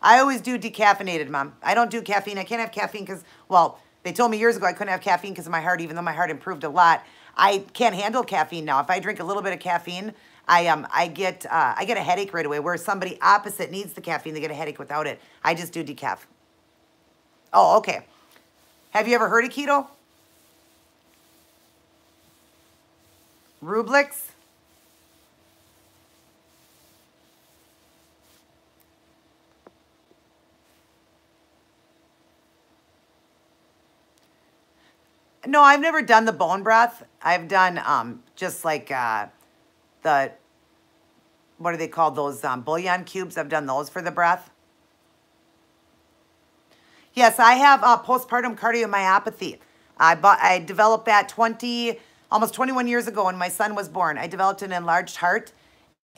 I always do decaffeinated, Mom. I don't do caffeine. I can't have caffeine because, well, they told me years ago I couldn't have caffeine because of my heart, even though my heart improved a lot. I can't handle caffeine now. If I drink a little bit of caffeine, I get a headache right away. Where somebody opposite needs the caffeine, they get a headache without it. I just do decaf. Oh, okay. Have you ever heard of keto? Rublix? No, I've never done the bone broth. I've done just like the, what are they called? Those bouillon cubes. I've done those for the broth. Yes, I have postpartum cardiomyopathy. I developed that almost 21 years ago when my son was born. I developed an enlarged heart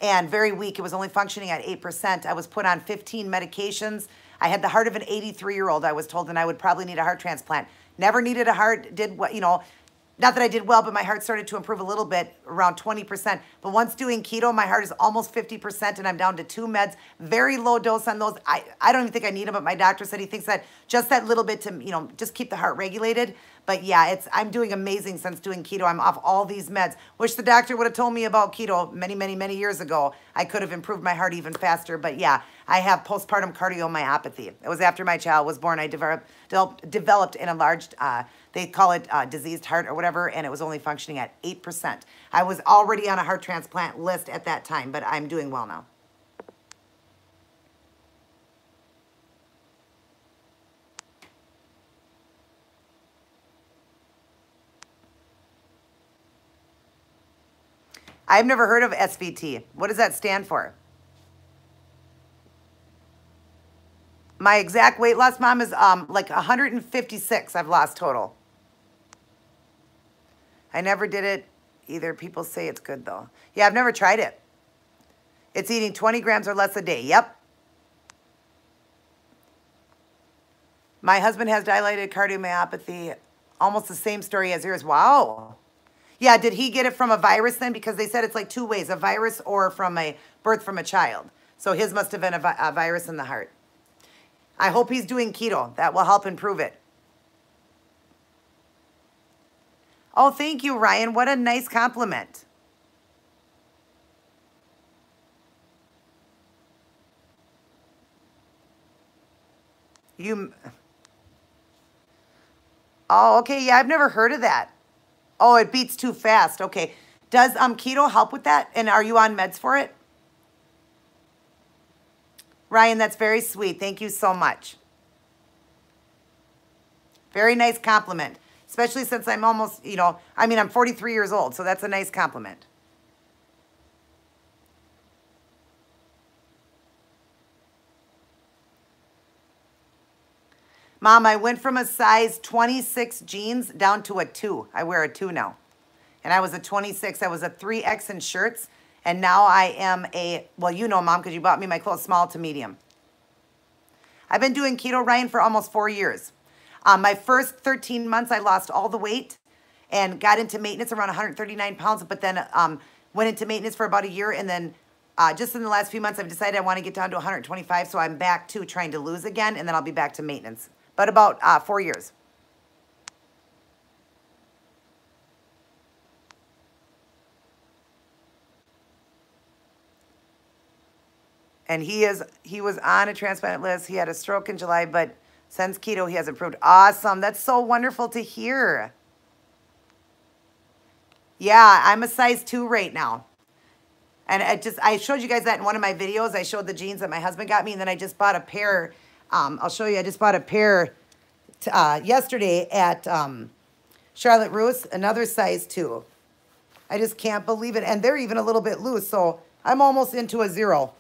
and very weak. It was only functioning at 8%. I was put on 15 medications. I had the heart of an 83-year-old, I was told, and I would probably need a heart transplant. Never needed a heart, did what, you know, not that I did well, but my heart started to improve a little bit, around 20%. But once doing keto, my heart is almost 50%, and I'm down to 2 meds, very low dose on those. I don't even think I need them, but my doctor said he thinks that just that little bit to, you know, just keep the heart regulated. But yeah, I'm doing amazing since doing keto. I'm off all these meds. Wish the doctor would have told me about keto many, many, many years ago. I could have improved my heart even faster. But yeah, I have postpartum cardiomyopathy. It was after my child was born. I developed an enlarged, they call it diseased heart or whatever, and it was only functioning at 8%. I was already on a heart transplant list at that time, but I'm doing well now. I've never heard of SVT. What does that stand for? My exact weight loss, Mom, is like 156 I've lost total. I never did it either. People say it's good, though. Yeah, I've never tried it. It's eating 20 grams or less a day. Yep. My husband has dilated cardiomyopathy. Almost the same story as yours. Wow. Yeah, did he get it from a virus then? Because they said it's like 2 ways, a virus or from a birth from a child. So his must have been a virus in the heart. I hope he's doing keto. That will help improve it. Oh, thank you, Ryan. What a nice compliment. Oh, okay. Yeah, I've never heard of that. Oh, it beats too fast. Okay. Does keto help with that? And are you on meds for it? Ryan, that's very sweet. Thank you so much. Very nice compliment. Especially since I'm almost, you know, I mean, I'm 43 years old, so that's a nice compliment. Mom, I went from a size 26 jeans down to a 2. I wear a 2 now. And I was a 26. I was a 3X in shirts. And now I am well, you know, Mom, because you bought me my clothes small to medium. I've been doing keto, Ryan, for almost 4 years. My first 13 months, I lost all the weight and got into maintenance around 139 pounds, but then went into maintenance for about a year. And then just in the last few months, I've decided I want to get down to 125. So I'm back to trying to lose again, and then I'll be back to maintenance. But about 4 years. And he was on a transplant list. He had a stroke in July, but since keto, he has improved. Awesome. That's so wonderful to hear. Yeah, I'm a size 2 right now. And I showed you guys that in one of my videos. I showed the jeans that my husband got me, and then I just bought a pair. I'll show you. I just bought a pair yesterday at Charlotte Russe, another size 2. I just can't believe it. And they're even a little bit loose, so I'm almost into a 0.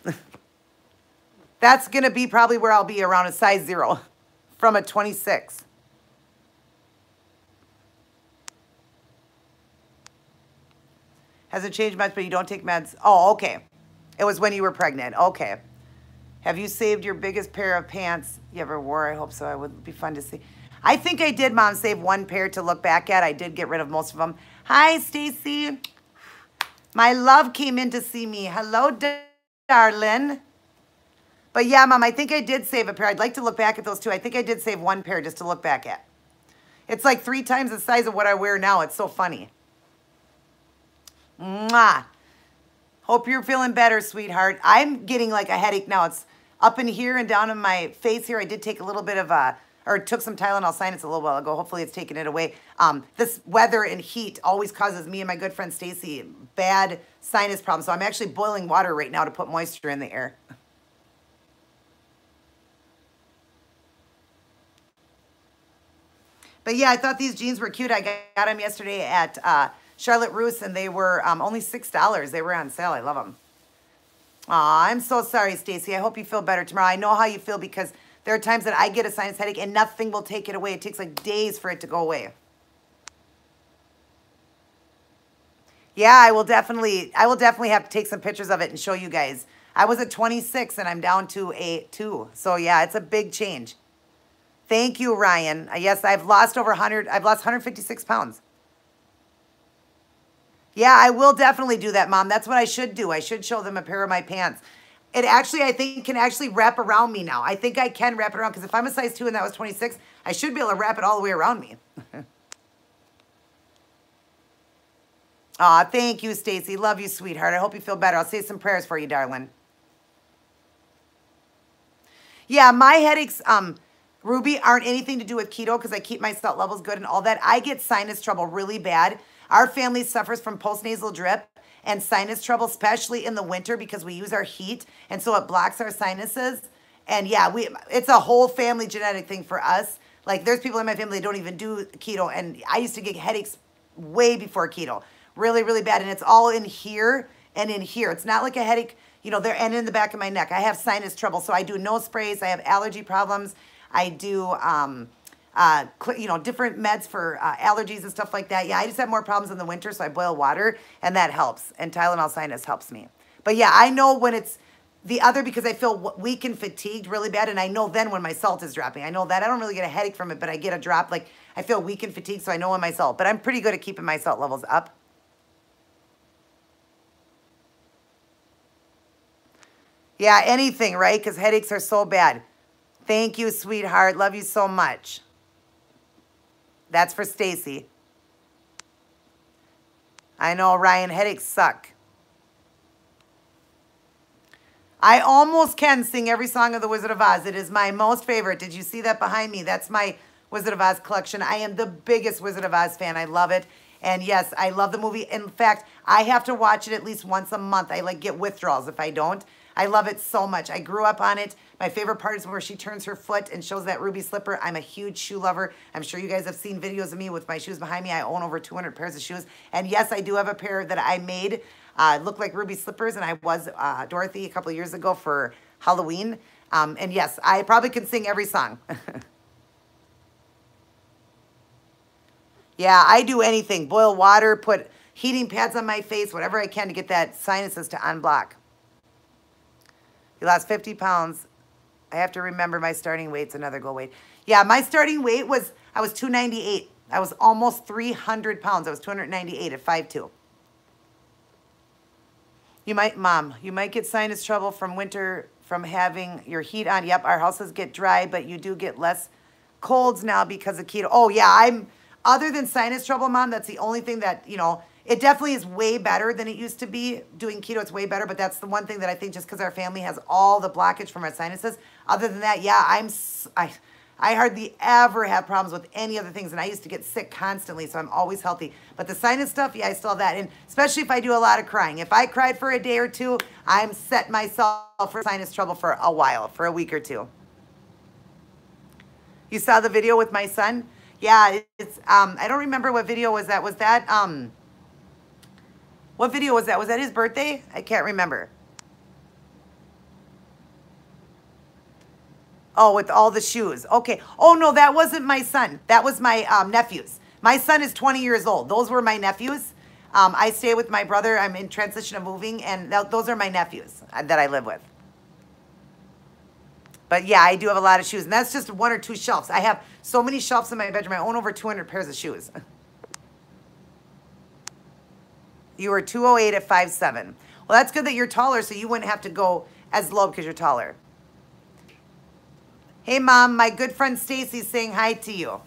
That's going to be probably where I'll be, around a size 0 from a 26. Hasn't changed much, but you don't take meds. Oh, okay. It was when you were pregnant. Okay. Have you saved your biggest pair of pants you ever wore? I hope so. It would be fun to see. I think I did, Mom, save one pair to look back at. I did get rid of most of them. Hi, Stacy. My love came in to see me. Hello, darling. But yeah, Mom, I think I did save a pair. I'd like to look back at those two. I think I did save one pair just to look back at. It's like 3 times the size of what I wear now. It's so funny. Mwah. Hope you're feeling better, sweetheart. I'm getting like a headache now. It's up in here and down in my face here. I did take a little bit of or took some Tylenol sinus a little while ago. Hopefully it's taken it away. This weather and heat always causes me and my good friend Stacy bad sinus problems. So I'm actually boiling water right now to put moisture in the air. But yeah, I thought these jeans were cute. I got them yesterday at Charlotte Russe, and they were only $6. They were on sale. I love them. Aw, I'm so sorry, Stacy. I hope you feel better tomorrow. I know how you feel because there are times that I get a sinus headache and nothing will take it away. It takes like days for it to go away. Yeah, I will definitely have to take some pictures of it and show you guys. I was at 26 and I'm down to a 2. So yeah, it's a big change. Thank you, Ryan. Yes, I've lost over 100. I've lost 156 pounds. Yeah, I will definitely do that, Mom. That's what I should do. I should show them a pair of my pants. It actually, I think, can actually wrap around me now. I think I can wrap it around because if I'm a size 2 and that was 26, I should be able to wrap it all the way around me. Aw, thank you, Stacy. Love you, sweetheart. I hope you feel better. I'll say some prayers for you, darling. Yeah, my headaches, Ruby, aren't anything to do with keto because I keep my salt levels good and all that. I get sinus trouble really bad. Our family suffers from postnasal drip and sinus trouble, especially in the winter because we use our heat, and so it blocks our sinuses. And yeah, it's a whole family genetic thing for us. Like there's people in my family that don't even do keto, and I used to get headaches way before keto. Really, really bad, and it's all in here and in here. It's not like a headache, you know, there and in the back of my neck. I have sinus trouble, so I do nose sprays. I have allergy problems. I do, you know, different meds for allergies and stuff like that. Yeah, I just have more problems in the winter, so I boil water, and that helps. And Tylenol sinus helps me. But yeah, I know when it's the other because I feel weak and fatigued really bad, and I know then when my salt is dropping. I know that. I don't really get a headache from it, but I get a drop. Like, I feel weak and fatigued, so I know when my salt. But I'm pretty good at keeping my salt levels up. Yeah, anything, right? Because headaches are so bad. Thank you, sweetheart. Love you so much. That's for Stacy. I know, Ryan, headaches suck. I almost can sing every song of The Wizard of Oz. It is my most favorite. Did you see that behind me? That's my Wizard of Oz collection. I am the biggest Wizard of Oz fan. I love it. And yes, I love the movie. In fact, I have to watch it at least once a month. I like get withdrawals if I don't. I love it so much. I grew up on it. My favorite part is where she turns her foot and shows that ruby slipper. I'm a huge shoe lover. I'm sure you guys have seen videos of me with my shoes behind me. I own over 200 pairs of shoes. And yes, I do have a pair that I made look like ruby slippers. And I was Dorothy a couple of years ago for Halloween. And yes, I probably can sing every song. Yeah, I do anything. Boil water, put heating pads on my face, whatever I can to get that sinuses to unblock. You lost 50 pounds. I have to remember my starting weight's another goal weight. Yeah, my starting weight was, I was 298. I was almost 300 pounds. I was 298 at 5'2". You might, Mom, you might get sinus trouble from winter from having your heat on. Yep, our houses get dry, but you do get less colds now because of keto. Oh, yeah, other than sinus trouble, Mom, that's the only thing that, you know, It definitely is way better than it used to be. Doing keto, it's way better, but that's the one thing that I think just because our family has all the blockage from our sinuses. Other than that, yeah, I hardly ever have problems with any other things, and I used to get sick constantly, so I'm always healthy. But the sinus stuff, yeah, I still have that, and especially if I do a lot of crying. If I cried for a day or two, I'm set myself for sinus trouble for a while, for a week or two. You saw the video with my son? Yeah, it's, I don't remember what video was that. What video was that? Was that his birthday? I can't remember. Oh, with all the shoes. Okay. Oh, no, that wasn't my son. That was my nephews. My son is 20 years old. Those were my nephews. I stay with my brother. I'm in transition of moving, and those are my nephews that I live with. But yeah, I do have a lot of shoes, and that's just 1 or 2 shelves. I have so many shelves in my bedroom. I own over 200 pairs of shoes. You were 208 at 5'7". Well, that's good that you're taller, so you wouldn't have to go as low because you're taller. Hey, Mom, my good friend Stacy's saying hi to you.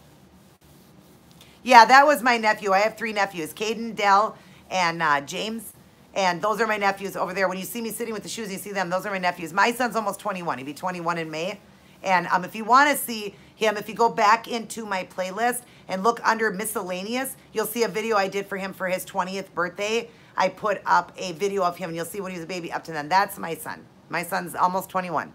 Yeah, that was my nephew. I have 3 nephews, Caden, Dell, and James. And those are my nephews over there. When you see me sitting with the shoes, you see them. Those are my nephews. My son's almost 21. He'll be 21 in May. And if you want to see him, if you go back into my playlist and look under miscellaneous, you'll see a video I did for him for his 20th birthday. I put up a video of him, and you'll see when he was a baby up to then. That's my son. My son's almost 21.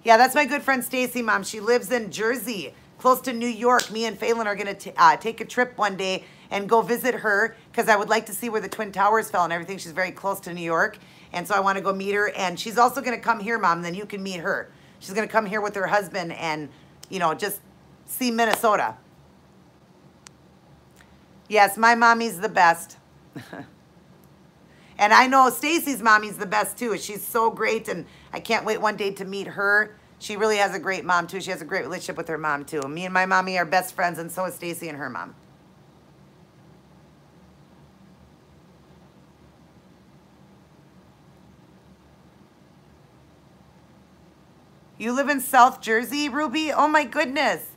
Yeah, that's my good friend Stacy, Mom. She lives in Jersey, close to New York. Me and Phelan are going to take a trip one day and go visit her because I would like to see where the Twin Towers fell and everything. She's very close to New York, and so I want to go meet her. And she's also going to come here, Mom, and then you can meet her. She's going to come here with her husband and, you know, just see Minnesota. Yes, my mommy's the best. And I know Stacy's mommy's the best, too. She's so great, and I can't wait one day to meet her. She really has a great mom, too. She has a great relationship with her mom, too. Me and my mommy are best friends, and so is Stacy and her mom. You live in South Jersey, Ruby? Oh, my goodness.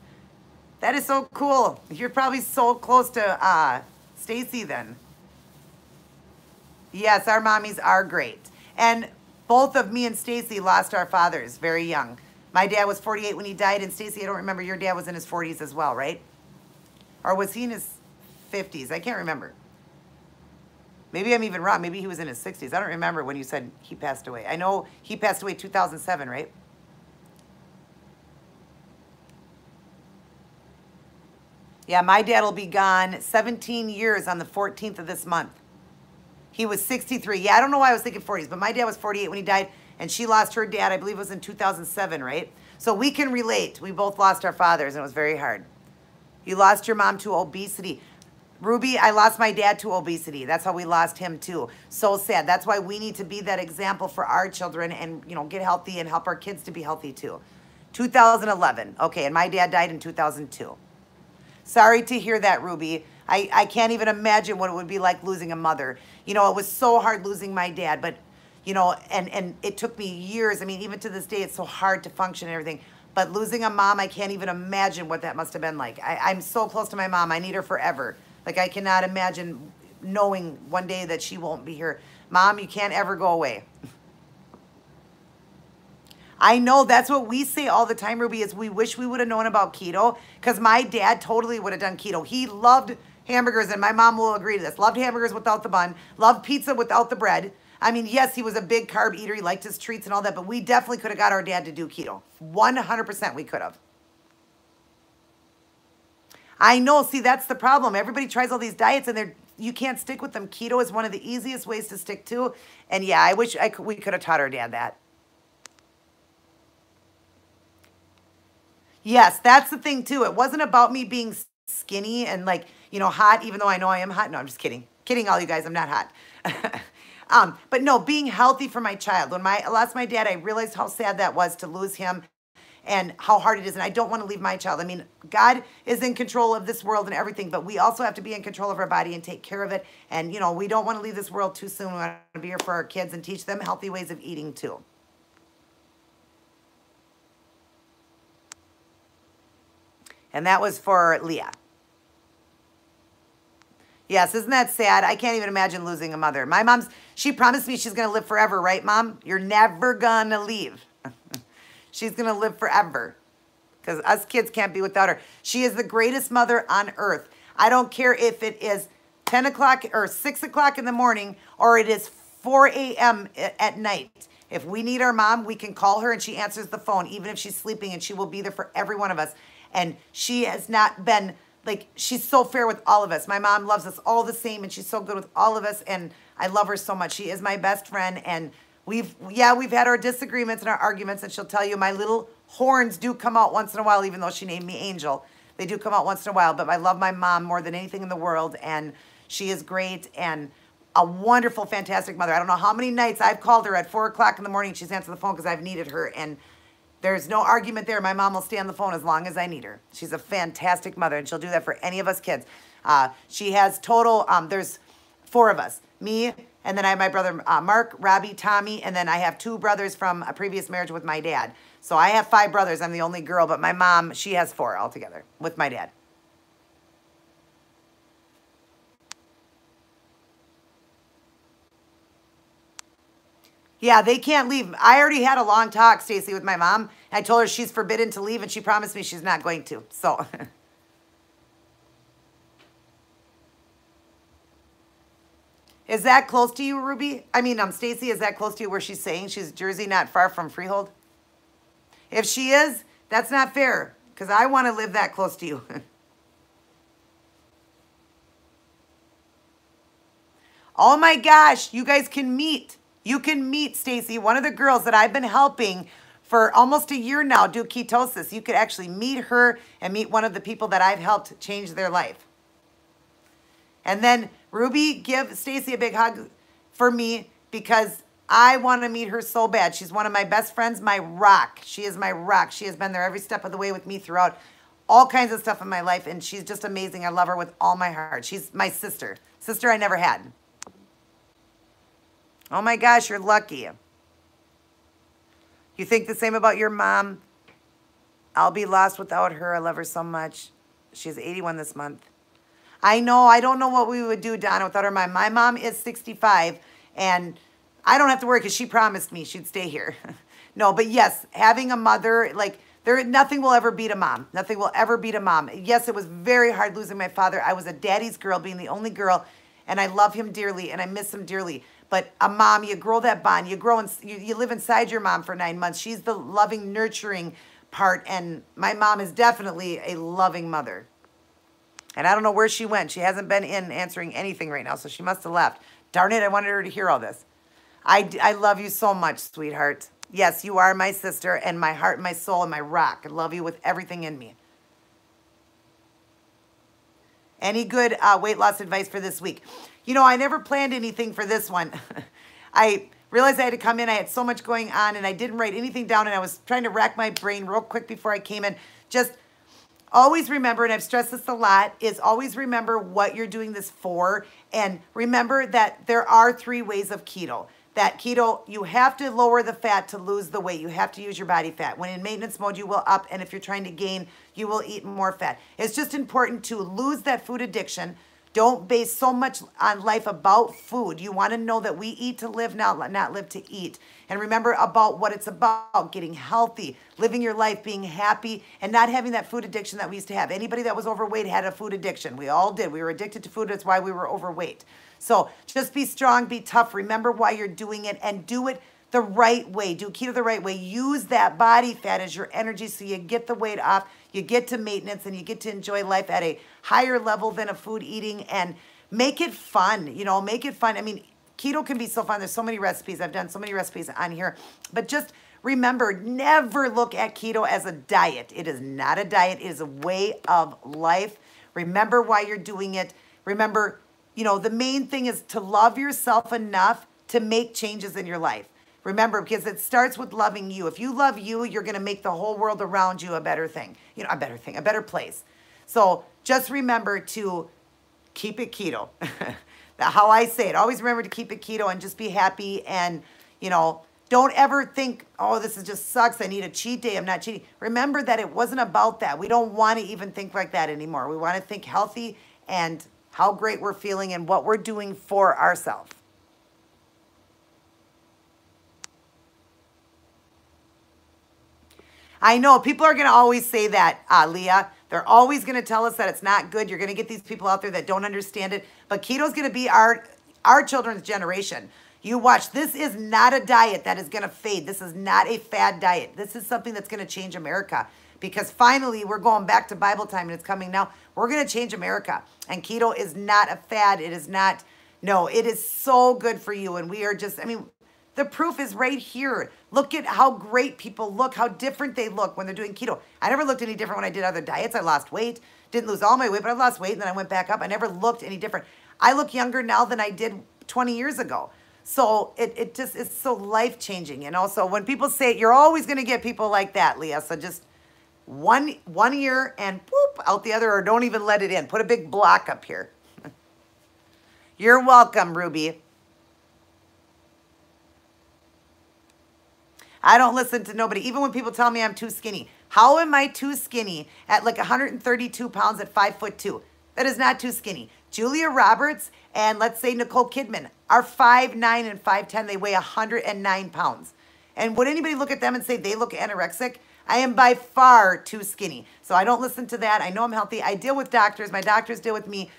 That is so cool. You're probably so close to Stacy then. Yes, our mommies are great. And both of me and Stacy lost our fathers very young. My dad was 48 when he died, and Stacy, I don't remember, your dad was in his 40s as well, right? Or was he in his 50s? I can't remember. Maybe I'm even wrong. Maybe he was in his 60s. I don't remember when you said he passed away. I know he passed away 2007, right? Yeah, my dad will be gone 17 years on the 14th of this month. He was 63. Yeah, I don't know why I was thinking 40s, but my dad was 48 when he died, and she lost her dad, I believe it was in 2007, right? So we can relate. We both lost our fathers, and it was very hard. You lost your mom to obesity. Ruby, I lost my dad to obesity. That's how we lost him, too. So sad. That's why we need to be that example for our children and, you know, get healthy and help our kids to be healthy, too. 2011. Okay, and my dad died in 2002. Sorry to hear that, Ruby. I can't even imagine what it would be like losing a mother. You know, it was so hard losing my dad, but, you know, and it took me years. I mean, even to this day, it's so hard to function and everything. But losing a mom, I can't even imagine what that must have been like. I'm so close to my mom. I need her forever. Like, I cannot imagine knowing one day that she won't be here. Mom, you can't ever go away. I know, that's what we say all the time, Ruby, is we wish we would have known about keto, because my dad totally would have done keto. He loved hamburgers, and my mom will agree to this. Loved hamburgers without the bun. Loved pizza without the bread. I mean, yes, he was a big carb eater. He liked his treats and all that, but we definitely could have got our dad to do keto. 100% we could have. I know. See, that's the problem. Everybody tries all these diets, and you can't stick with them. Keto is one of the easiest ways to stick to. And yeah, I wish we could have taught our dad that. Yes, that's the thing, too. It wasn't about me being skinny and, like, you know, hot, even though I know I am hot. No, I'm just kidding. Kidding, all you guys. I'm not hot. But no, being healthy for my child. When I lost my dad, I realized how sad that was to lose him and how hard it is. And I don't want to leave my child. I mean, God is in control of this world and everything, but we also have to be in control of our body and take care of it. And, you know, we don't want to leave this world too soon. We want to be here for our kids and teach them healthy ways of eating, too. And that was for Leah. Yes, isn't that sad? I can't even imagine losing a mother. My mom's, she promised me she's going to live forever, right, Mom? You're never going to leave. She's going to live forever because us kids can't be without her. She is the greatest mother on earth. I don't care if it is 10 o'clock or 6 o'clock in the morning or it is 4 a.m. at night. If we need our mom, we can call her and she answers the phone, even if she's sleeping, and she will be there for every one of us. And she has not been, like, she's so fair with all of us. My mom loves us all the same, and she's so good with all of us, and I love her so much. She is my best friend, and we've had our disagreements and our arguments, and she'll tell you my little horns do come out once in a while, even though she named me Angel. They do come out once in a while, but I love my mom more than anything in the world, and she is great and a wonderful, fantastic mother. I don't know how many nights I've called her at 4 o'clock in the morning. She's answered the phone because I've needed her, and there's no argument there. My mom will stay on the phone as long as I need her. She's a fantastic mother, and she'll do that for any of us kids. She has total, there's 4 of us, me, and then I have my brother Mark, Robbie, Tommy, and then I have 2 brothers from a previous marriage with my dad. So I have 5 brothers. I'm the only girl, but my mom, she has 4 altogether with my dad. Yeah, they can't leave. I already had a long talk, Stacy, with my mom. I told her she's forbidden to leave, and she promised me she's not going to. So, is that close to you, Ruby? I mean, Stacy, is that close to you where she's saying she's Jersey, not far from Freehold? If she is, that's not fair, because I want to live that close to you. Oh my gosh, you guys can meet. You can meet Stacy, one of the girls that I've been helping for almost a year now do ketosis. You could actually meet her and meet one of the people that I've helped change their life. And then Ruby, give Stacy a big hug for me because I want to meet her so bad. She's one of my best friends, my rock. She is my rock. She has been there every step of the way with me throughout all kinds of stuff in my life, and she's just amazing. I love her with all my heart. She's my sister. Sister I never had. Oh my gosh, you're lucky. You think the same about your mom? I'll be lost without her. I love her so much. She's 81 this month. I know. I don't know what we would do, Donna, without her mom. My mom is 65, and I don't have to worry because she promised me she'd stay here. No, but yes, having a mother, like, nothing will ever beat a mom. Nothing will ever beat a mom. Yes, it was very hard losing my father. I was a daddy's girl, being the only girl, and I love him dearly, and I miss him dearly. But a mom, you grow that bond. You grow, you live inside your mom for 9 months. She's the loving, nurturing part, and my mom is definitely a loving mother. And I don't know where she went. She hasn't been in answering anything right now, so she must have left. Darn it, I wanted her to hear all this. I love you so much, sweetheart. Yes, you are my sister and my heart, my soul, and my rock. I love you with everything in me. Any good weight loss advice for this week? You know, I never planned anything for this one. I realized I had to come in. I had so much going on, and I didn't write anything down, and I was trying to rack my brain real quick before I came in. Just always remember, and I've stressed this a lot, is always remember what you're doing this for, and remember that there are 3 ways of keto. That keto, you have to lower the fat to lose the weight. You have to use your body fat. When in maintenance mode, you will up, and if you're trying to gain, you will eat more fat. It's just important to lose that food addiction. Don't base so much on life about food. You want to know that we eat to live, not live to eat. And remember about what it's about, getting healthy, living your life, being happy, and not having that food addiction that we used to have. Anybody that was overweight had a food addiction. We all did. We were addicted to food. That's why we were overweight. So just be strong, be tough. Remember why you're doing it, and do it the right way. Do keto the right way. Use that body fat as your energy so you get the weight off, you get to maintenance, and you get to enjoy life at a higher level than a food eating, and make it fun. You know, make it fun. I mean, keto can be so fun. There's so many recipes. I've done so many recipes on here. But just remember, never look at keto as a diet. It is not a diet. It is a way of life. Remember why you're doing it. Remember, you know, the main thing is to love yourself enough to make changes in your life. Remember, because it starts with loving you. If you love you, you're going to make the whole world around you a better thing. You know, a better thing, a better place. So just remember to keep it keto. How I say it. Always remember to keep it keto and just be happy. And, you know, don't ever think, oh, this is just sucks. I need a cheat day. I'm not cheating. Remember that it wasn't about that. We don't want to even think like that anymore. We want to think healthy and how great we're feeling and what we're doing for ourselves. I know people are going to always say that, Leah. They're always going to tell us that it's not good. You're going to get these people out there that don't understand it. But keto is going to be our children's generation. You watch. This is not a diet that is going to fade. This is not a fad diet. This is something that's going to change America. Because finally, we're going back to Bible time, and it's coming now. We're going to change America. And keto is not a fad. It is not, no, it is so good for you. And we are just, I mean, the proof is right here. Look at how great people look, how different they look when they're doing keto. I never looked any different when I did other diets. I lost weight. Didn't lose all my weight, but I lost weight, and then I went back up. I never looked any different. I look younger now than I did 20 years ago. So it just is so life-changing. And also, when people say, you're always going to get people like that, Leah. So just one ear and whoop, out the other, or don't even let it in. Put a big block up here. You're welcome, Ruby. I don't listen to nobody. Even when people tell me I'm too skinny. How am I too skinny at like 132 pounds at 5'2"? That is not too skinny. Julia Roberts and let's say Nicole Kidman are 5'9" and 5'10". They weigh 109 pounds. And would anybody look at them and say they look anorexic? I am by far too skinny. So I don't listen to that. I know I'm healthy. I deal with doctors. My doctors deal with me.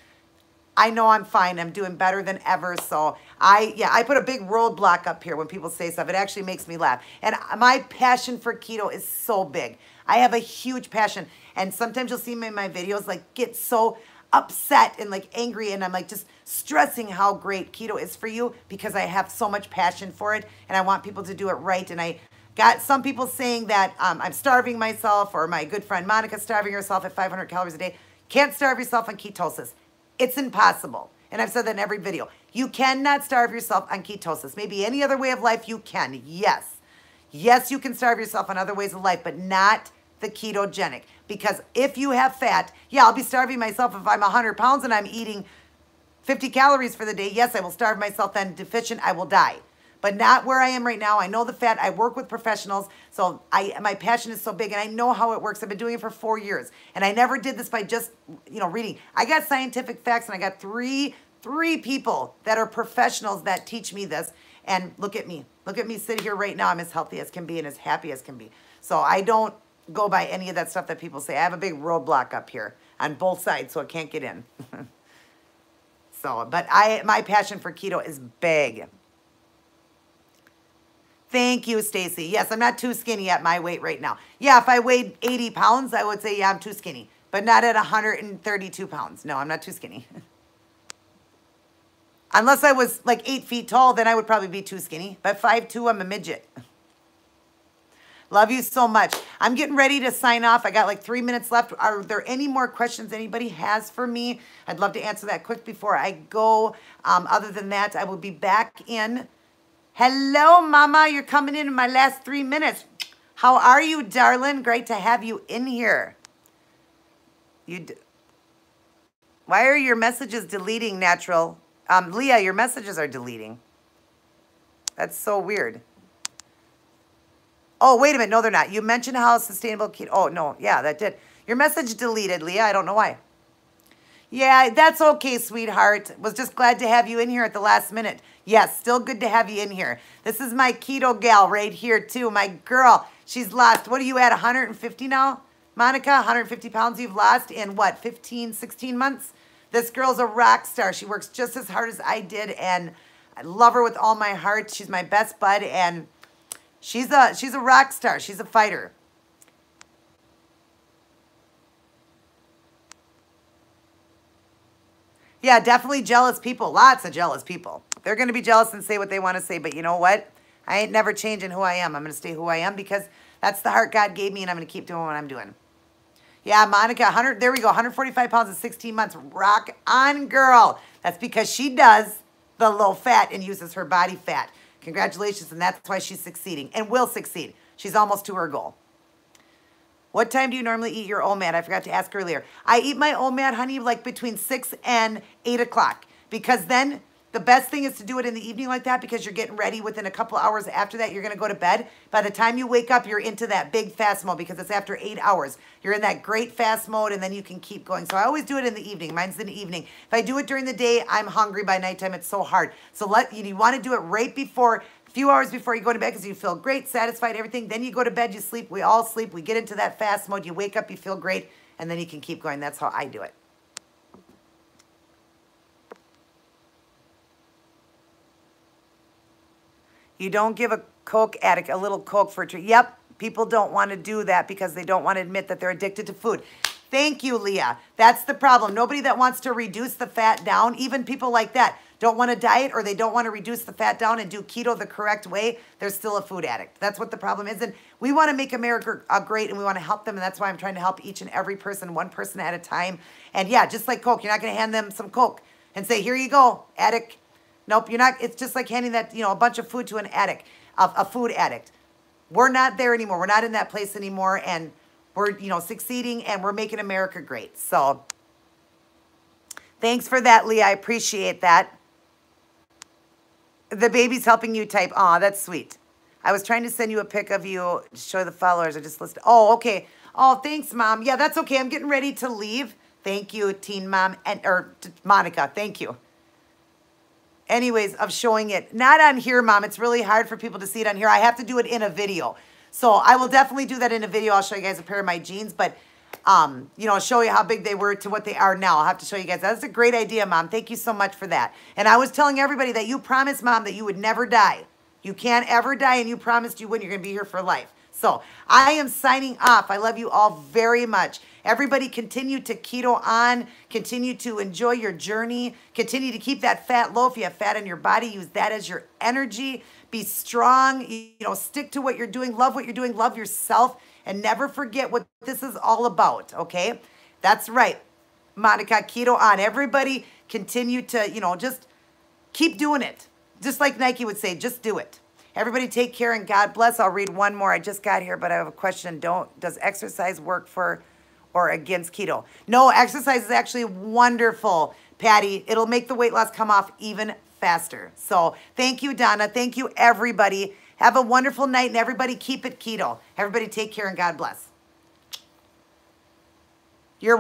I know I'm fine. I'm doing better than ever. So I put a big roadblock up here when people say stuff. It actually makes me laugh. And my passion for keto is so big. I have a huge passion. And sometimes you'll see me in my videos like get so upset and like angry. And I'm like just stressing how great keto is for you because I have so much passion for it. And I want people to do it right. And I got some people saying that I'm starving myself, or my good friend Monica starving herself at 500 calories a day. Can't starve yourself on ketosis. It's impossible. And I've said that in every video. You cannot starve yourself on ketosis. Maybe any other way of life you can. Yes. Yes, you can starve yourself on other ways of life, but not the ketogenic. Because if you have fat, yeah, I'll be starving myself if I'm 100 pounds and I'm eating 50 calories for the day. Yes, I will starve myself then deficient. I will die. But not where I am right now. I know the fat. I work with professionals. So my passion is so big, and I know how it works. I've been doing it for 4 years. And I never did this by just, reading. I got scientific facts, and I got three people that are professionals that teach me this. And look at me. Look at me sit here right now. I'm as healthy as can be and as happy as can be. So I don't go by any of that stuff that people say. I have a big roadblock up here on both sides, so it can't get in. But my passion for keto is big. Thank you, Stacy. Yes, I'm not too skinny at my weight right now. Yeah, if I weighed 80 pounds, I would say, yeah, I'm too skinny. But not at 132 pounds. No, I'm not too skinny. Unless I was like 8 feet tall, then I would probably be too skinny. But 5'2", I'm a midget. Love you so much. I'm getting ready to sign off. I got like 3 minutes left. Are there any more questions anybody has for me? I'd love to answer that quick before I go. Other than that, I will be back in. Hello, Mama. You're coming in my last 3 minutes. How are you, darling? Great to have you in here. Why are your messages deleting, Natural? Leah, your messages are deleting. That's so weird. Oh, wait a minute. No, they're not. You mentioned how sustainable keto. Oh, no. Yeah, that did. Your message deleted, Leah. I don't know why. Yeah, that's okay, sweetheart. Was just glad to have you in here at the last minute. Yes, still good to have you in here. This is my keto gal right here, too. My girl. She's lost. What are you at, 150 now? Monica, 150 pounds you've lost in, what, 15, 16 months? This girl's a rock star. She works just as hard as I did, and I love her with all my heart. She's my best bud, and she's a rock star. She's a fighter. Yeah, definitely jealous people. Lots of jealous people. They're going to be jealous and say what they want to say, but you know what? I ain't never changing who I am. I'm going to stay who I am because that's the heart God gave me, and I'm going to keep doing what I'm doing. Yeah, Monica, there we go, 145 pounds in 16 months. Rock on, girl. That's because she does the low fat and uses her body fat. Congratulations, and that's why she's succeeding and will succeed. She's almost to her goal. What time do you normally eat your OMAD? I forgot to ask earlier. I eat my OMAD, honey, like between 6 and 8 o'clock because then The best thing is to do it in the evening like that because you're getting ready. Within a couple hours after that, you're going to go to bed. By the time you wake up, you're into that big fast mode because it's after 8 hours. You're in that great fast mode, and then you can keep going. So I always do it in the evening. Mine's in the evening. If I do it during the day, I'm hungry by nighttime. It's so hard. So you want to do it right before, a few hours before you go to bed because you feel great, satisfied, everything. Then you go to bed, you sleep. We all sleep. We get into that fast mode. You wake up, you feel great, and then you can keep going. That's how I do it. You don't give a Coke addict a little Coke for a treat. Yep, people don't want to do that because they don't want to admit that they're addicted to food. Thank you, Leah. That's the problem. Nobody that wants to reduce the fat down, even people like that, don't want to diet or they don't want to reduce the fat down and do keto the correct way, they're still a food addict. That's what the problem is. And we want to make America great and we want to help them. And that's why I'm trying to help each and every person, one person at a time. And yeah, just like Coke, you're not going to hand them some Coke and say, here you go, addict. Nope, you're not. It's just like handing that, a bunch of food to an addict, a food addict. We're not there anymore. We're not in that place anymore. And we're, succeeding and we're making America great. So thanks for that, Leah. I appreciate that. The baby's helping you type. Aw, that's sweet. I was trying to send you a pic of you to show the followers. I just listed. Oh, okay. Oh, thanks, Mom. Yeah, that's okay. I'm getting ready to leave. Thank you, Teen Mom, or Monica. Thank you. Anyways, of showing it. Not on here, Mom. It's really hard for people to see it on here. I have to do it in a video. So I will definitely do that in a video. I'll show you guys a pair of my jeans, but, show you how big they were to what they are now. I'll have to show you guys. That's a great idea, Mom. Thank you so much for that. And I was telling everybody that you promised, Mom, that you would never die. You can't ever die, and you promised you wouldn't. You're going to be here for life. So I am signing off. I love you all very much. Everybody continue to keto on. Continue to enjoy your journey. Continue to keep that fat low. If you have fat in your body, use that as your energy. Be strong. Stick to what you're doing. Love what you're doing. Love yourself. And never forget what this is all about, okay? That's right. Monica, keto on. Everybody continue to, just keep doing it. Just like Nike would say, just do it. Everybody take care and God bless. I'll read one more. I just got here, but I have a question. Does exercise work for or against keto? No, exercise is actually wonderful, Patty. It'll make the weight loss come off even faster. So thank you, Donna. Thank you, everybody. Have a wonderful night, and everybody keep it keto. Everybody take care and God bless. You're welcome.